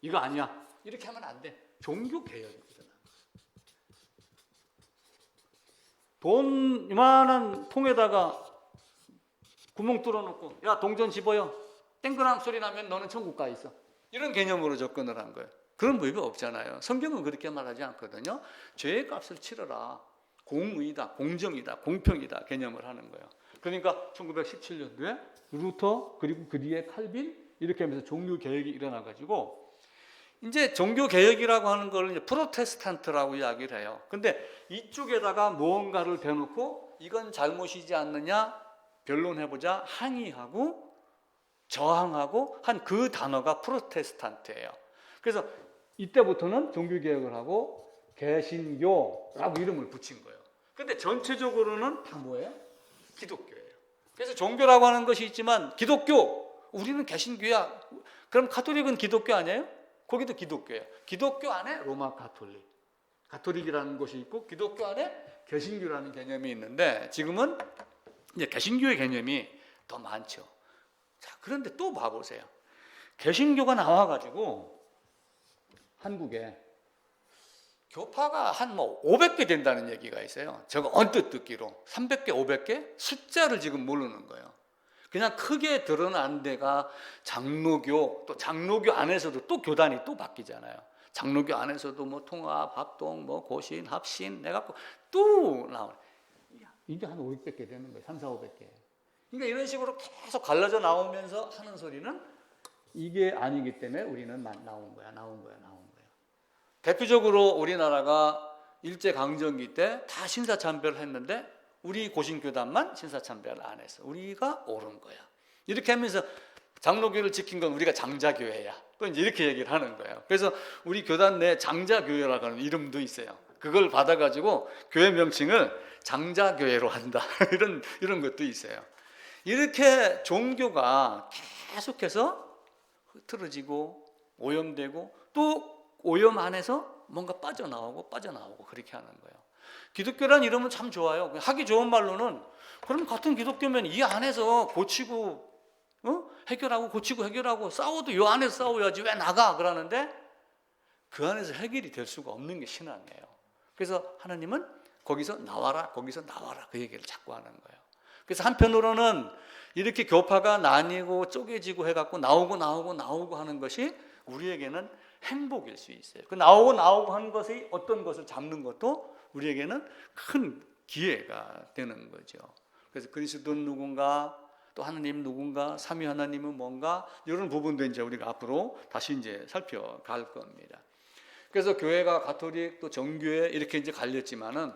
이거 아니야, 이렇게 하면 안 돼, 종교 개혁이 일어난 거예요. 돈 이만한 통에다가 구멍 뚫어놓고, 야, 동전 집어요, 땡그랑 소리 나면 너는 천국 가 있어, 이런 개념으로 접근을 한 거예요. 그런 의미가 없잖아요. 성경은 그렇게 말하지 않거든요. 죄의 값을 치러라, 공의다, 공정이다, 공평이다 개념을 하는 거예요. 그러니까 1917년도에 루터, 그리고 그 뒤에 칼빈, 이렇게 하면서 종교 개혁이 일어나 가지고, 이제 종교 개혁이라고 하는 걸 이제 프로테스탄트라고 이야기를 해요. 근데 이쪽에다가 무언가를 대놓고 이건 잘못이지 않느냐 변론해보자 항의하고 저항하고 한 그 단어가 프로테스탄트예요. 그래서 이때부터는 종교 개혁을 하고 개신교라고 이름을 붙인 거예요. 근데 전체적으로는 다 뭐예요? 기독교예요. 그래서 종교라고 하는 것이 있지만, 기독교, 우리는 개신교야. 그럼 가톨릭은 기독교 아니에요? 거기도 기독교예요. 기독교 안에 로마 가톨릭, 가톨릭이라는 것이 있고, 기독교 안에 개신교라는 개념이 있는데, 지금은 이제 개신교의 개념이 더 많죠. 자, 그런데 또 봐보세요. 개신교가 나와가지고 한국에 교파가 한 500개 된다는 얘기가 있어요. 제가 언뜻 듣기로 300개, 500개? 숫자를 지금 모르는 거예요. 그냥 크게 드러난 데가 장로교, 또 장로교 안에서도 또 교단이 또 바뀌잖아요. 장로교 안에서도 뭐 통합, 합동, 뭐 고신, 합신 해갖고 또 나오네. 이게 한 500개 되는 거예요. 3, 4, 500개. 그러니까 이런 식으로 계속 갈라져 나오면서 하는 소리는 이게 아니기 때문에 우리는 나온 거야. 대표적으로 우리나라가 일제강점기 때 다 신사참배를 했는데 우리 고신교단만 신사참배를 안 했어. 우리가 옳은 거야. 이렇게 하면서 장로교를 지킨 건 우리가 장자교회야. 또 이제 이렇게 얘기를 하는 거예요. 그래서 우리 교단 내 장자교회라고 하는 이름도 있어요. 그걸 받아가지고 교회 명칭을 장자교회로 한다. 이런 것도 있어요. 이렇게 종교가 계속해서 흐트러지고 오염되고, 또 오염 안에서 뭔가 빠져나오고 그렇게 하는 거예요. 기독교란 이름은 참 좋아요. 하기 좋은 말로는 그럼 같은 기독교면 이 안에서 고치고 해결하고 고치고 해결하고 싸워도 이 안에서 싸워야지 왜 나가 그러는데 그 안에서 해결이 될 수가 없는 게 신앙이에요. 그래서 하나님은 거기서 나와라 그 얘기를 자꾸 하는 거예요. 그래서 한편으로는 이렇게 교파가 나뉘고 쪼개지고 해갖고 나오고 하는 것이 우리에게는 행복일 수 있어요. 그 나오고 하는 것이 어떤 것을 잡는 것도 우리에게는 큰 기회가 되는 거죠. 그래서 그리스도는 누군가, 또 하나님 누군가, 삼위 하나님은 뭔가, 이런 부분도 이제 우리가 앞으로 다시 이제 살펴갈 겁니다. 그래서 교회가 가톨릭 또 정교회 이렇게 이제 갈렸지만은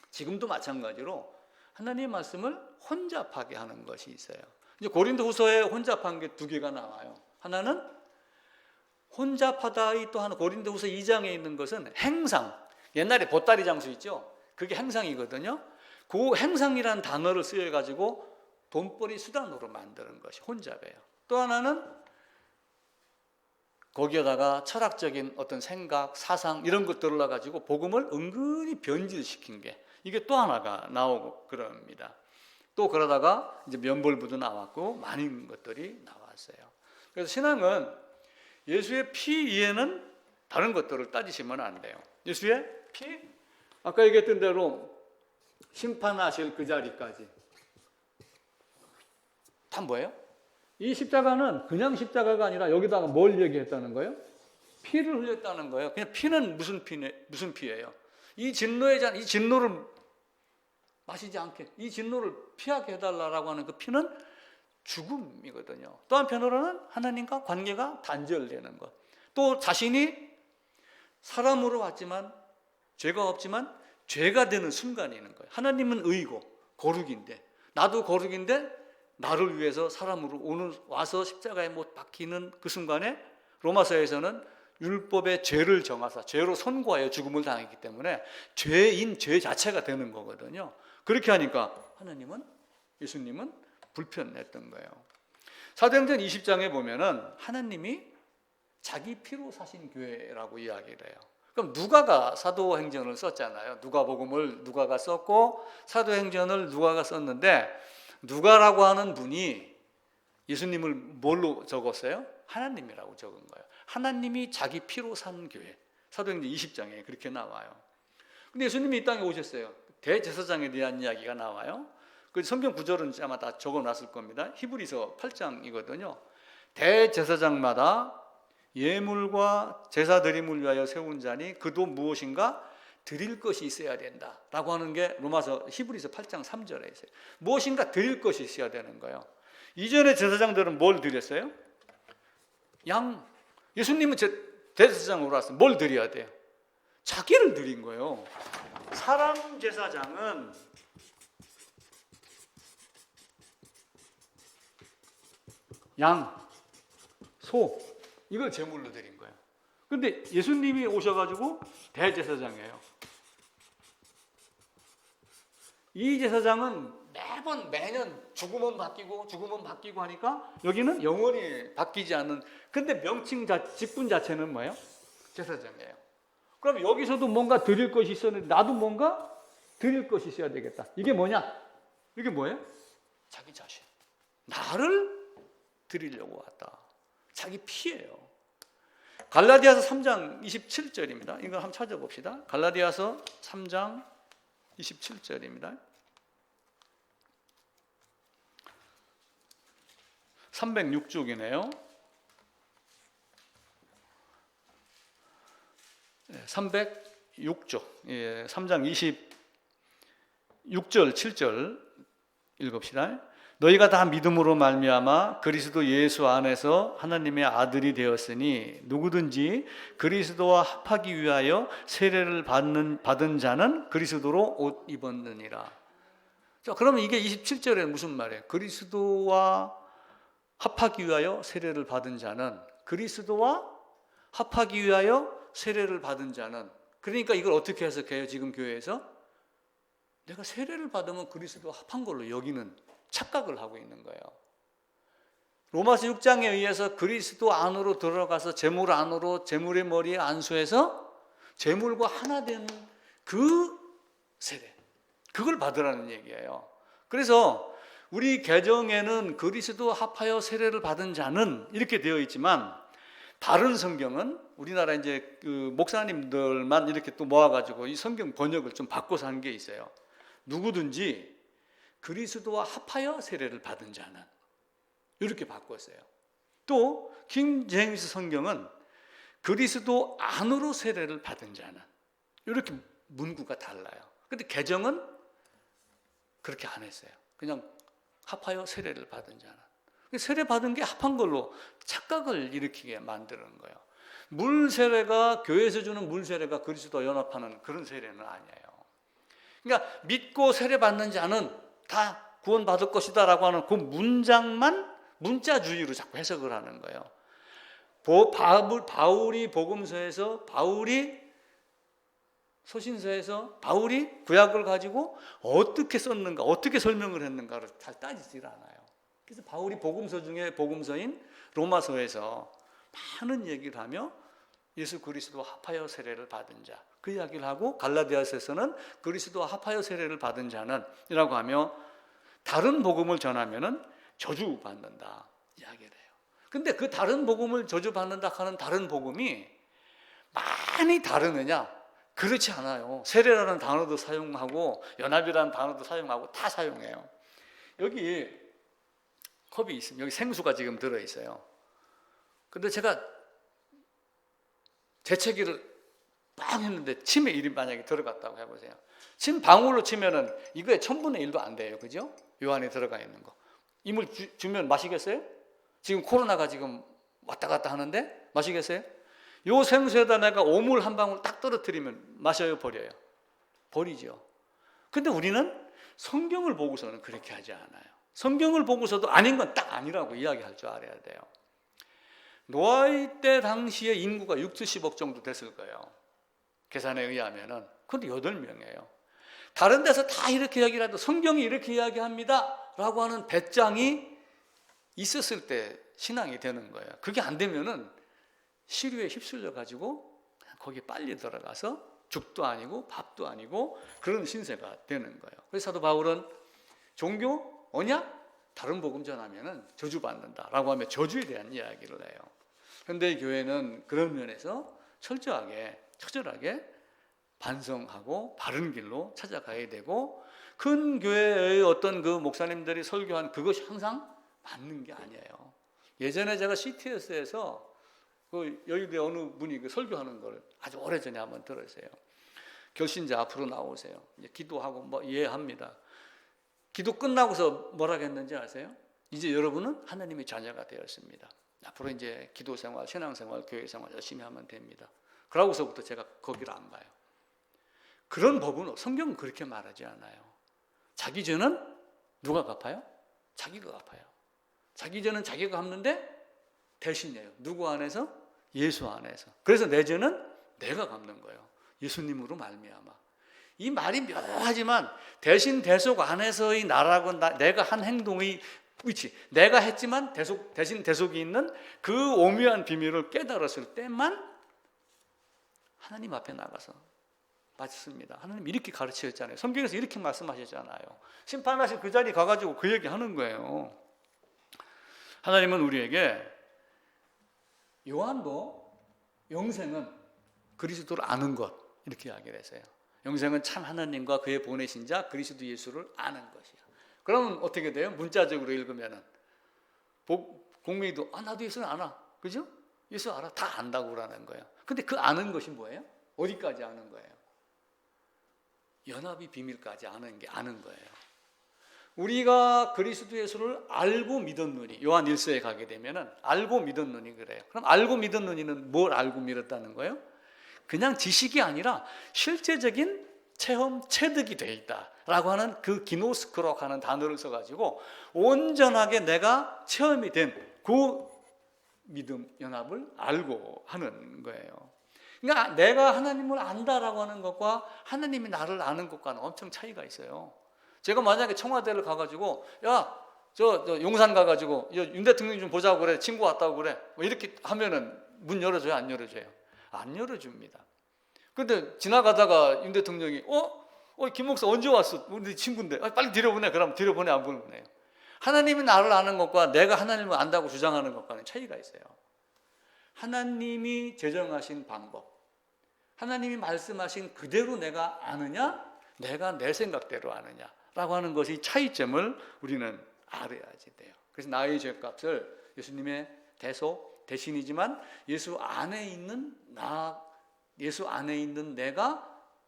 지금도 마찬가지로 하나님의 말씀을 혼잡하게 하는 것이 있어요. 이제 고린도후서에 혼잡한 게 두 개가 나와요. 하나는 혼잡하다의 또 하나, 고린도후서 2장에 있는 것은 행상. 옛날에 보따리 장수 있죠? 그게 행상이거든요. 그 행상이라는 단어를 쓰여가지고 돈벌이 수단으로 만드는 것이 혼잡이에요. 또 하나는 거기에다가 철학적인 어떤 생각, 사상 이런 것들을 넣어가지고 복음을 은근히 변질시킨 게 이게 또 하나가 나오고 그럽니다. 또 그러다가 이제 면벌부도 나왔고 많은 것들이 나왔어요. 그래서 신앙은 예수의 피 이외에는 다른 것들을 따지시면 안 돼요. 예수의 피, 아까 얘기했던 대로 심판하실 그 자리까지 다 뭐예요? 이 십자가는 그냥 십자가가 아니라 여기다가 뭘 얘기했다는 거예요? 피를 흘렸다는 거예요. 그냥 피는 무슨 피예요? 이 진노의 잔, 이 진노를 마시지 않게, 이 진노를 피하게 해달라고 하는 그 피는 죽음이거든요. 또 한편으로는 하나님과 관계가 단절되는 것. 또 자신이 사람으로 왔지만 죄가 없지만 죄가 되는 순간이 있는 거예요. 하나님은 의고 거룩인데 나도 거룩인데 나를 위해서 사람으로 와서 십자가에 못 박히는 그 순간에 로마서에서는 율법의 죄를 정하사 죄로 선고하여 죽음을 당했기 때문에 죄인 죄 자체가 되는 거거든요. 그렇게 하니까 하나님은, 예수님은 불편했던 거예요. 사도행전 20장에 보면은 하나님이 자기 피로 사신 교회라고 이야기를 해요. 그럼 누가가 사도행전을 썼잖아요. 누가복음을 누가가 썼고 사도행전을 누가가 썼는데 누가라고 하는 분이 예수님을 뭘로 적었어요? 하나님이라고 적은 거예요. 하나님이 자기 피로 산 교회. 사도행전 20장에 그렇게 나와요. 근데 예수님이 이 땅에 오셨어요. 대제사장에 대한 이야기가 나와요. 그 성경 구절은 아마 다 적어놨을 겁니다. 히브리서 8장이거든요. 대제사장마다 예물과 제사 드림을 위하여 세운 자니 그도 무엇인가 드릴 것이 있어야 된다라고 하는 게 로마서 히브리서 8장 3절에 있어요. 무엇인가 드릴 것이 있어야 되는 거예요. 이전에 제사장들은 뭘 드렸어요? 양. 예수님은 대제사장으로 왔어요. 뭘 드려야 돼요? 자기를 드린 거예요. 사람 제사장은 양, 소 이걸 제물로 드린 거예요. 그런데 예수님이 오셔가지고 대제사장이에요. 이 제사장은 매년 죽으면 바뀌고 하니까 여기는 영원히 바뀌지 않는, 근데 명칭 직분 자체는 뭐예요? 제사장이에요. 그럼 여기서도 뭔가 드릴 것이 있었는데 나도 뭔가 드릴 것이 있어야 되겠다. 이게 뭐냐? 이게 뭐예요? 자기 자신. 나를 드리려고 왔다. 자기 피예요. 갈라디아서 3장 27절입니다. 이거 한번 찾아봅시다. 갈라디아서 3장 27절입니다. 306쪽이네요. 306쪽. 3장 26절, 7절 읽읍시다. 너희가 다 믿음으로 말미암아 그리스도 예수 안에서 하나님의 아들이 되었으니 누구든지 그리스도와 합하기 위하여 세례를 받은 자는 그리스도로 옷 입었느니라. 자, 그러면 이게 27절에 무슨 말이에요? 그리스도와 합하기 위하여 세례를 받은 자는, 그리스도와 합하기 위하여 세례를 받은 자는, 그러니까 이걸 어떻게 해석해요? 지금 교회에서 내가 세례를 받으면 그리스도와 합한 걸로 여기는 착각을 하고 있는 거예요. 로마서 6장에 의해서 그리스도 안으로 들어가서 재물 안으로, 재물의 머리에 안수해서 재물과 하나 된 그 세례, 그걸 받으라는 얘기예요. 그래서 우리 개정에는 그리스도 합하여 세례를 받은 자는 이렇게 되어 있지만, 다른 성경은 우리나라 이제 그 목사님들만 이렇게 또 모아가지고 이 성경 번역을 좀 바꿔서 한 게 있어요. 누구든지 그리스도와 합하여 세례를 받은 자는, 이렇게 바꿨어요. 또 킹 제임스 성경은 그리스도 안으로 세례를 받은 자는, 이렇게 문구가 달라요. 근데 개정은 그렇게 안 했어요. 그냥 합하여 세례를 받은 자는. 세례 받은 게 합한 걸로 착각을 일으키게 만드는 거예요. 물 세례가, 교회에서 주는 물 세례가 그리스도와 연합하는 그런 세례는 아니에요. 그러니까 믿고 세례 받는 자는 다 구원받을 것이다 라고 하는 그 문장만 문자주의로 자꾸 해석을 하는 거예요. 바울이 복음서에서, 바울이 서신서에서, 바울이 구약을 가지고 어떻게 썼는가, 어떻게 설명을 했는가를 잘 따지질 않아요. 그래서 바울이 복음서 중에 복음서인 로마서에서 많은 얘기를 하며 예수 그리스도와 합하여 세례를 받은 자, 그 이야기를 하고, 갈라디아서에서는 그리스도와 합하여 세례를 받은 자는 이라고 하며, 다른 복음을 전하면은 저주받는다 이야기를 해요. 근데 그 다른 복음을 저주받는다 하는 다른 복음이 많이 다르느냐? 그렇지 않아요. 세례라는 단어도 사용하고 연합이라는 단어도 사용하고 다 사용해요. 여기 컵이 있습니다. 여기 생수가 지금 들어있어요. 근데 제가 재채기를 빵 했는데 침에 일이 만약에 들어갔다고 해보세요. 침 방울로 치면은 이거에 1000분의 1도 안 돼요. 그죠? 요 안에 들어가 있는 거. 이물 주면 마시겠어요? 지금 코로나가 지금 왔다 갔다 하는데 마시겠어요? 요 생수에다 내가 오물 한 방울 딱 떨어뜨리면 마셔요, 버려요? 버리죠. 근데 우리는 성경을 보고서는 그렇게 하지 않아요. 성경을 보고서도 아닌 건 딱 아니라고 이야기할 줄 알아야 돼요. 노아의 때 당시에 인구가 60억 정도 됐을 거예요. 계산에 의하면은. 근데 8명이에요. 다른 데서 다 이렇게 이야기를 해도 성경이 이렇게 이야기합니다 라고 하는 배짱이 있었을 때 신앙이 되는 거예요. 그게 안 되면은 시류에 휩쓸려 가지고 거기 빨리 들어가서 죽도 아니고 밥도 아니고 그런 신세가 되는 거예요. 그래서 사도 바울은 종교, 언약, 다른 복음 전하면은 저주받는다라고 하며 저주에 대한 이야기를 해요. 현대 교회는 그런 면에서 철저하게, 처절하게 반성하고 바른 길로 찾아가야 되고, 큰 교회의 어떤 그 목사님들이 설교한 그것이 항상 맞는 게 아니에요. 예전에 제가 CTS에서 그 여의도에 어느 분이 그 설교하는 걸 아주 오래전에 한번 들었어요. 결신자 앞으로 나오세요. 이제 기도하고 뭐 이해합니다. 기도 끝나고서 뭐라 했는지 아세요? 이제 여러분은 하나님의 자녀가 되었습니다. 앞으로 이제 기도 생활, 신앙 생활, 교회 생활 열심히 하면 됩니다. 그러고서부터 제가 거기를 안 가요. 그런 법은 성경은 그렇게 말하지 않아요. 자기 죄는 누가 갚아요? 자기가 갚아요. 자기 죄는 자기가 갚는데 대신이에요. 누구 안에서? 예수 안에서. 그래서 내 죄는 내가 갚는 거예요. 예수님으로 말미암아. 이 말이 묘하지만 대신 대속 안에서의 나라고 내가 한 행동의 위치, 내가 했지만 대신 대속이 있는 그 오묘한 비밀을 깨달았을 때만 하나님 앞에 나가서 맞습니다. 하나님 이렇게 가르치셨잖아요. 성경에서 이렇게 말씀하셨잖아요. 심판하신 그 자리 가가지고 그 얘기 하는 거예요. 하나님은 우리에게 요한도 영생은 그리스도를 아는 것 이렇게 이야기를 했어요. 영생은 참 하나님과 그의 보내신 자 그리스도 예수를 아는 것이야. 그러면 어떻게 돼요? 문자적으로 읽으면은 공민이도 나도 예수를 아나, 그죠? 예수 알아, 다 안다고 그러는 거예요. 근데 그 아는 것이 뭐예요? 어디까지 아는 거예요? 연합의 비밀까지 아는 게 아는 거예요. 우리가 그리스도 예수를 알고 믿었느니, 요한 1서에 가게 되면은 알고 믿었느니 그래요. 그럼 알고 믿었느니는 뭘 알고 믿었다는 거예요? 그냥 지식이 아니라 실제적인 체험, 체득이 되어 있다라고 하는 그 기노스크라고 하는 단어를 써가지고 온전하게 내가 체험이 된 그 믿음 연합을 알고 하는 거예요. 그러니까 내가 하나님을 안다라고 하는 것과 하나님이 나를 아는 것과는 엄청 차이가 있어요. 제가 만약에 청와대를 가가지고 저 용산 가가지고 윤 대통령 좀 보자고 그래, 친구 왔다고 그래, 뭐 이렇게 하면은 문 열어줘요, 안 열어줘요? 안 열어줍니다. 근데 지나가다가 윤 대통령이 김 목사 언제 왔어? 우리 친구인데 빨리 데려보내. 그럼 데려보내 안 보내요? 하나님이 나를 아는 것과 내가 하나님을 안다고 주장하는 것과는 차이가 있어요. 하나님이 제정하신 방법, 하나님이 말씀하신 그대로 내가 아느냐, 내가 내 생각대로 아느냐라고 하는 것이 차이점을 우리는 알아야지 돼요. 그래서 나의 죄값을 예수님의 대신이지만 예수 안에 있는 예수 안에 있는 내가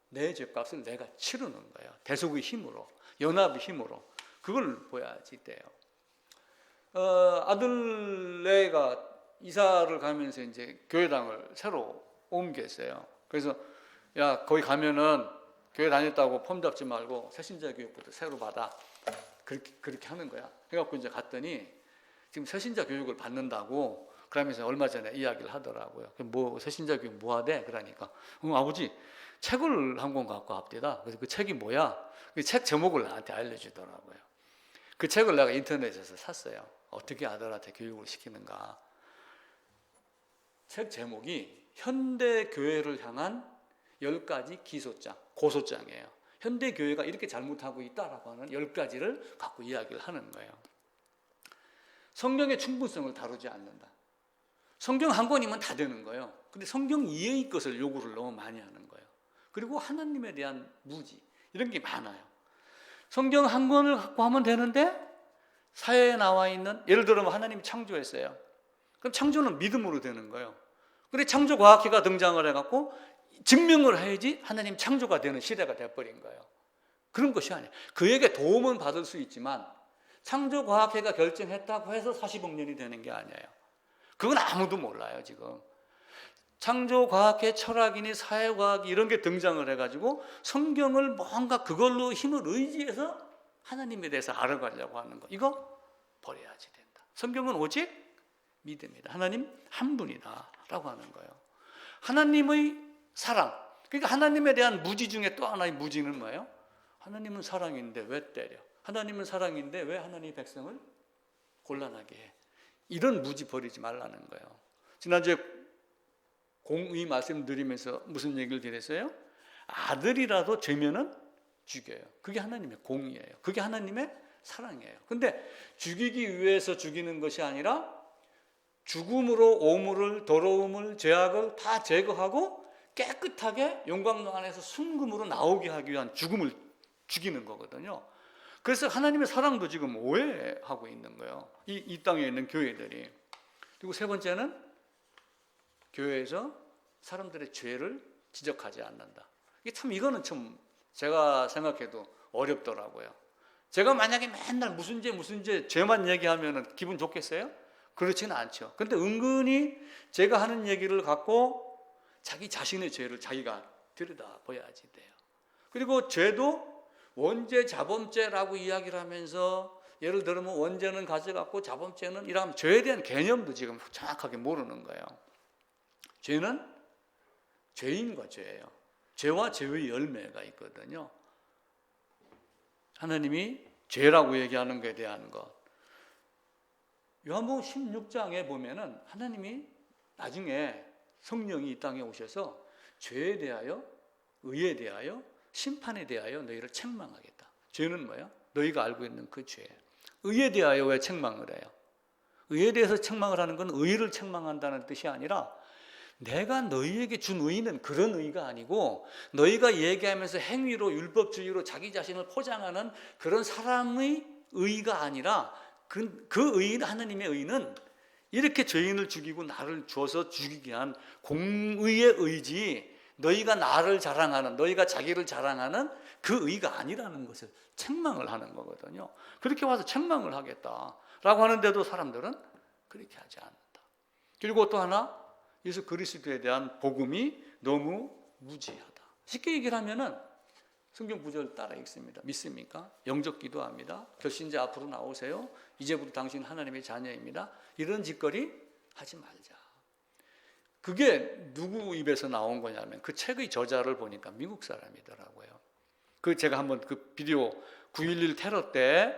내 죄값을 내가 치르는 거예요. 대속의 힘으로, 연합의 힘으로. 그걸 보여야지 돼요. 아들네가 이사를 가면서 이제 교회당을 새로 옮겼어요. 그래서 야, 거기 가면은 교회 다녔다고 폼 잡지 말고 새신자 교육부터 새로 받아. 그렇게 하는 거야. 해갖고 이제 갔더니 지금 새신자 교육을 받는다고 그러면서 얼마 전에 이야기를 하더라고요. 뭐 새신자 교육 뭐 하대? 그러니까 아버지 책을 한 권 갖고 합디다. 그래서 그 책이 뭐야? 그 책 제목을 나한테 알려주더라고요. 그 책을 내가 인터넷에서 샀어요. 어떻게 아들한테 교육을 시키는가. 책 제목이 현대 교회를 향한 10가지 기소장, 고소장이에요. 현대 교회가 이렇게 잘못하고 있다라고 하는 10가지를 갖고 이야기를 하는 거예요. 성경의 충분성을 다루지 않는다. 성경 한 권이면 다 되는 거예요. 근데 성경 이외의 것을 요구를 너무 많이 하는 거예요. 그리고 하나님에 대한 무지, 이런 게 많아요. 성경 한 권을 갖고 하면 되는데 사회에 나와 있는, 예를 들면 하나님이 창조했어요. 그럼 창조는 믿음으로 되는 거예요. 근데 창조과학회가 등장을 해갖고 증명을 해야지 하나님 창조가 되는 시대가 돼버린 거예요. 그런 것이 아니에요. 그에게 도움은 받을 수 있지만 창조과학회가 결정했다고 해서 40억 년이 되는 게 아니에요. 그건 아무도 몰라요. 지금 창조과학회, 철학이니 사회과학 이런 게 등장을 해가지고 성경을 뭔가 그걸로 힘을 의지해서 하나님에 대해서 알아가려고 하는 거, 이거 버려야지 된다. 성경은 오직 믿음이다. 하나님 한 분이다 라고 하는 거예요. 하나님의 사랑, 그러니까 하나님에 대한 무지 중에 또 하나의 무지는 뭐예요? 하나님은 사랑인데 왜 때려? 하나님은 사랑인데 왜 하나님의 백성을 곤란하게 해? 이런 무지 버리지 말라는 거예요. 지난주에 공의 말씀드리면서 무슨 얘기를 드렸어요? 아들이라도 죄면은 죽여요. 그게 하나님의 공의예요. 그게 하나님의 사랑이에요. 근데 죽이기 위해서 죽이는 것이 아니라 죽음으로 오물을, 더러움을, 죄악을 다 제거하고 깨끗하게 영광로 안에서 순금으로 나오게 하기 위한 죽음을 죽이는 거거든요. 그래서 하나님의 사랑도 지금 오해하고 있는 거예요. 이 땅에 있는 교회들이. 그리고 세 번째는 교회에서 사람들의 죄를 지적하지 않는다. 이거는 참 제가 생각해도 어렵더라고요. 제가 만약에 맨날 무슨 죄 죄만 얘기하면 기분 좋겠어요? 그렇지는 않죠. 근데 은근히 제가 하는 얘기를 갖고 자기 자신의 죄를 자기가 들여다봐야지 돼요. 그리고 죄도 원죄, 자범죄라고 이야기를 하면서 예를 들면 원죄는 가져갔고 자범죄는 이러면 죄에 대한 개념도 지금 정확하게 모르는 거예요. 죄는 죄인과 죄예요. 죄와 죄의 열매가 있거든요. 하나님이 죄라고 얘기하는 것에 대한 것. 요한복음 16장에 보면은 하나님이 나중에 성령이 이 땅에 오셔서 죄에 대하여, 의에 대하여, 심판에 대하여 너희를 책망하겠다. 죄는 뭐야? 너희가 알고 있는 그 죄. 의에 대하여 왜 책망을 해요? 의에 대해서 책망을 하는 건 의를 책망한다는 뜻이 아니라 내가 너희에게 준 의는 그런 의가 아니고 너희가 얘기하면서 행위로, 율법주의로 자기 자신을 포장하는 그런 사람의 의가 아니라 그 의는, 하나님의 의는 이렇게 죄인을 죽이고 나를 주어서 죽이게 한 공의의 의지, 너희가 나를 자랑하는, 너희가 자기를 자랑하는 그 의가 아니라는 것을 책망을 하는 거거든요. 그렇게 와서 책망을 하겠다라고 하는데도 사람들은 그렇게 하지 않는다. 그리고 또 하나, 예수 그리스도에 대한 복음이 너무 무지하다. 쉽게 얘기를 하면은 성경 구절 따라 읽습니다. 믿습니까? 영접 기도합니다. 결신자 앞으로 나오세요. 이제부터 당신 하나님의 자녀입니다. 이런 짓거리 하지 말자. 그게 누구 입에서 나온 거냐면 그 책의 저자를 보니까 미국 사람이더라고요. 제가 한번 그 비디오 9.11 테러 때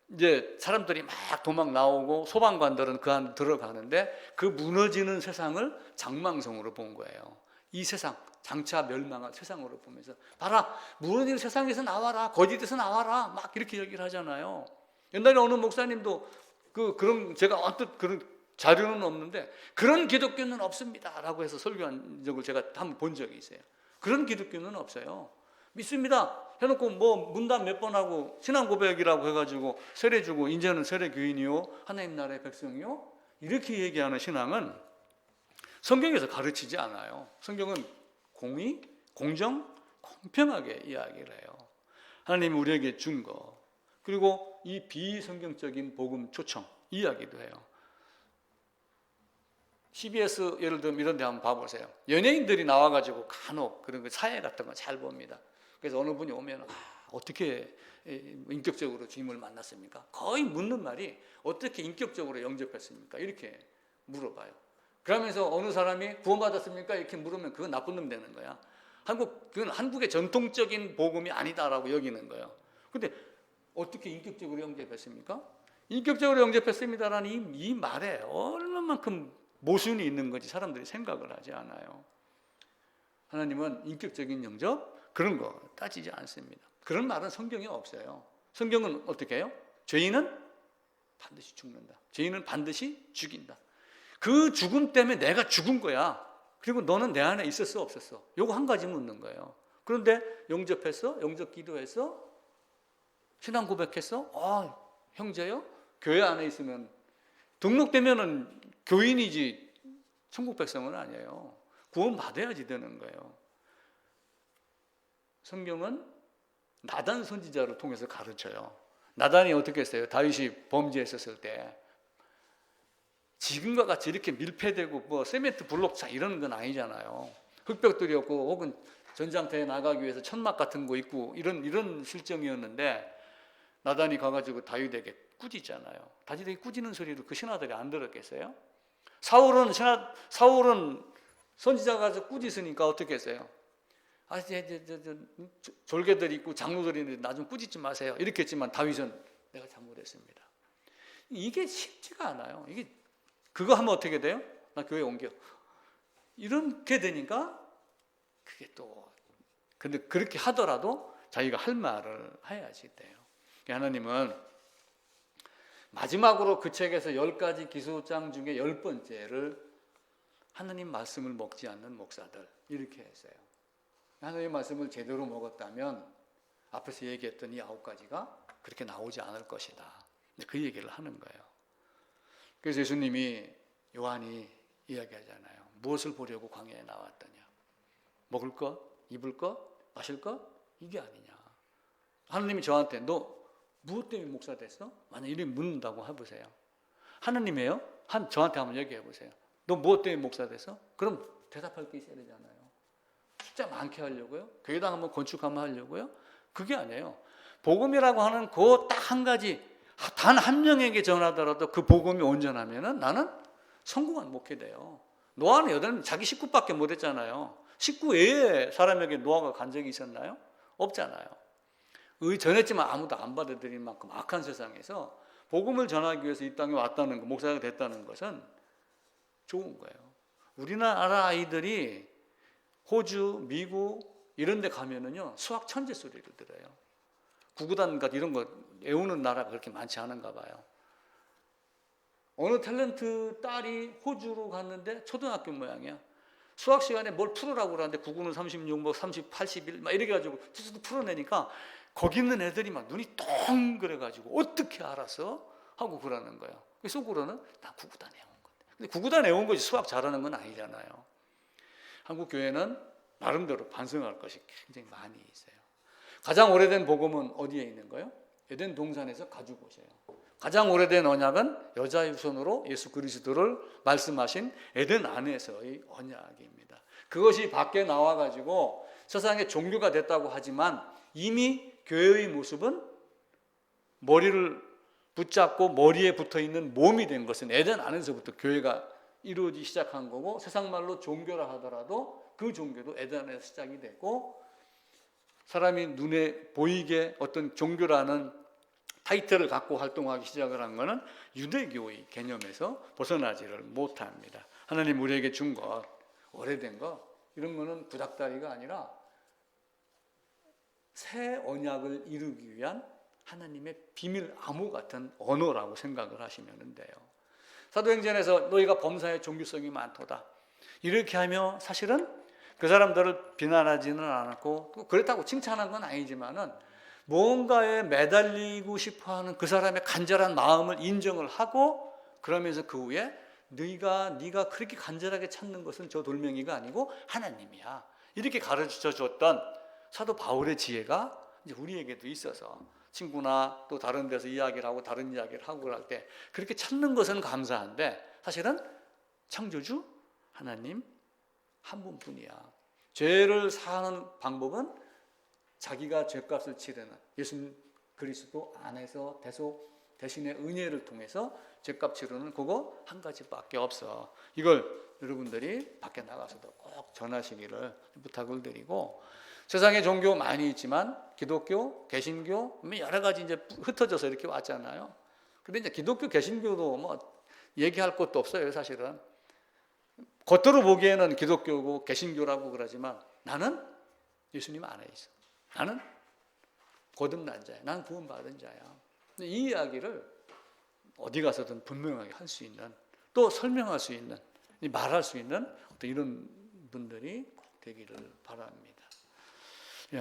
이제 사람들이 막 도망 나오고 소방관들은 그 안 들어가는데 그 무너지는 세상을 장망성으로 본 거예요. 이 세상 장차 멸망할 세상으로 보면서 봐라, 무너진 세상에서 나와라, 거짓에서 나와라, 막 이렇게 얘기를 하잖아요. 옛날에 어느 목사님도 그런 제가 언뜻 그런 자료는 없는데 그런 기독교는 없습니다라고 해서 설교한 적을 제가 한번 본 적이 있어요. 그런 기독교는 없어요. 믿습니다 해놓고 뭐 문답 몇 번 하고 신앙 고백이라고 해가지고 세례 주고 이제는 세례 교인이요 하나님 나라의 백성이요 이렇게 얘기하는 신앙은 성경에서 가르치지 않아요. 성경은 공의, 공정, 공평하게 이야기를 해요. 하나님이 우리에게 준 거, 그리고 이 비성경적인 복음 초청 이야기도 해요. CBS 예를 들면 이런 데 한번 봐보세요. 연예인들이 나와가지고 간혹 그런 거 사회 같은 거 잘 봅니다. 그래서 어느 분이 오면 어떻게 인격적으로 주님을 만났습니까? 거의 묻는 말이 어떻게 인격적으로 영접했습니까? 이렇게 물어봐요. 그러면서 어느 사람이 구원받았습니까? 이렇게 물으면 그건 나쁜 놈 되는 거야. 그건 한국의 전통적인 복음이 아니다라고 여기는 거예요. 근데 어떻게 인격적으로 영접했습니까? 인격적으로 영접했습니다라는 이 말에 얼마만큼 모순이 있는 건지 사람들이 생각을 하지 않아요. 하나님은 인격적인 영접 그런 거 따지지 않습니다. 그런 말은 성경에 없어요. 성경은 어떻게 해요? 죄인은 반드시 죽는다. 죄인은 반드시 죽인다. 그 죽음 때문에 내가 죽은 거야. 그리고 너는 내 안에 있었어 없었어? 요거 한 가지 묻는 거예요. 그런데 영접했어? 영접 기도했어? 신앙 고백했어? 형제요? 교회 안에 있으면 등록되면은 교인이지 천국 백성은 아니에요. 구원 받아야지 되는 거예요. 성경은 나단 선지자를 통해서 가르쳐요. 나단이 어떻게 했어요? 다윗이 범죄했었을 때 지금과 같이 이렇게 밀폐되고 뭐 세멘트 블록차 이런 건 아니잖아요. 흙벽들이 없고 혹은 전장터에 나가기 위해서 천막 같은 거 있고 이런 실정이었는데 나단이 가가지고 다윗에게 꾸짖잖아요. 다윗에게 꾸짖는 소리도 그 신하들이 안 들었겠어요? 사울은 선지자가 가서 꾸짖으니까 어떻게 했어요? 졸개들이 있고 장로들이 있는데 나 좀 꾸짖지 마세요. 이렇게 했지만 다윗은 내가 잘못했습니다. 이게 쉽지가 않아요. 이게 그거 하면 어떻게 돼요? 나 교회 옮겨. 이렇게 되니까 그게 또 근데 그렇게 하더라도 자기가 할 말을 해야지 돼요. 하나님은 마지막으로 그 책에서 10가지 기소장 중에 10번째를 하나님 말씀을 먹지 않는 목사들 이렇게 했어요. 하나님의 말씀을 제대로 먹었다면 앞에서 얘기했던 이 9가지가 그렇게 나오지 않을 것이다. 그 얘기를 하는 거예요. 그래서 예수님이 요한이 이야기하잖아요. 무엇을 보려고 광야에 나왔더냐? 먹을 것? 입을 것? 마실 것? 이게 아니냐. 하나님이 저한테 너 무엇 때문에 목사 됐어? 만약 이렇게 묻는다고 해보세요. 하나님이에요? 저한테 한번 얘기해 보세요. 너 무엇 때문에 목사 됐어? 그럼 대답할 게 있어야 되잖아요. 숫자 많게 하려고요? 교회당 한번 건축하면 하려고요? 그게 아니에요. 복음이라고 하는 그 딱 한 가지 단 한 명에게 전하더라도 그 복음이 온전하면은 나는 성공한 목회돼요. 노아는 8명 자기 식구밖에 못했잖아요. 식구 외에 사람에게 노아가 간 적이 있었나요? 없잖아요. 전했지만 아무도 안 받아들일 만큼 악한 세상에서 복음을 전하기 위해서 이 땅에 왔다는 거, 목사가 됐다는 것은 좋은 거예요. 우리나라 아이들이 호주, 미국 이런 데 가면은요 수학 천재 소리를 들어요. 구구단 같은 이런 거 외우는 나라가 그렇게 많지 않은가 봐요. 어느 탤런트 딸이 호주로 갔는데 초등학교 모양이야. 수학 시간에 뭘 풀으라고 그러는데 구구는 36, 뭐 30, 81 막 이렇게 가지고 풀어내니까 거기 있는 애들이 막 눈이 똥 그래가지고 어떻게 알았어? 하고 그러는 거예요. 속으로는 나 구구단에 온 건데. 근데 구구단에 온 것이 수학 잘하는 건 아니잖아요. 한국 교회는 나름대로 반성할 것이 굉장히 많이 있어요. 가장 오래된 복음은 어디에 있는 거예요? 에덴 동산에서 가지고 오세요. 가장 오래된 언약은 여자의 후손으로 예수 그리스도를 말씀하신 에덴 안에서의 언약입니다. 그것이 밖에 나와가지고 세상에 종교가 됐다고 하지만 이미 교회의 모습은 머리를 붙잡고 머리에 붙어있는 몸이 된 것은 에덴 안에서부터 교회가 이루어지기 시작한 거고 세상 말로 종교라 하더라도 그 종교도 에덴 안에서 시작이 됐고 사람이 눈에 보이게 어떤 종교라는 타이틀을 갖고 활동하기 시작을 한 것은 유대교의 개념에서 벗어나지를 못합니다. 하나님 우리에게 준 것, 오래된 것 이런 거는 구닥다리가 아니라 새 언약을 이루기 위한 하나님의 비밀 암호 같은 언어라고 생각을 하시면 돼요. 사도행전에서 너희가 범사에 종교성이 많도다 이렇게 하며 사실은 그 사람들을 비난하지는 않았고 그렇다고 칭찬한 건 아니지만은 무언가에 매달리고 싶어하는 그 사람의 간절한 마음을 인정을 하고 그러면서 그 후에 네가 그렇게 간절하게 찾는 것은 저 돌멩이가 아니고 하나님이야 이렇게 가르쳐 줬던 사도 바울의 지혜가 이제 우리에게도 있어서 친구나 또 다른 데서 이야기를 하고 다른 이야기를 하고 그럴 때 그렇게 찾는 것은 감사한데 사실은 창조주 하나님 한 분뿐이야. 죄를 사하는 방법은 자기가 죄값을 치르는 예수 그리스도 안에서 대신의 은혜를 통해서 죄값 치르는 그거 한 가지밖에 없어. 이걸 여러분들이 밖에 나가서도 꼭 전하시기를 부탁을 드리고 세상에 종교 많이 있지만 기독교, 개신교 여러 가지 이제 흩어져서 이렇게 왔잖아요. 근데 이제 기독교, 개신교도 뭐 얘기할 것도 없어요, 사실은. 겉으로 보기에는 기독교고 개신교라고 그러지만 나는 예수님 안에 있어. 나는 거듭난 자야. 나는 구원받은 자야. 이 이야기를 어디 가서든 분명하게 할 수 있는 또 설명할 수 있는 말할 수 있는 어떤 이런 분들이 꼭 되기를 바랍니다.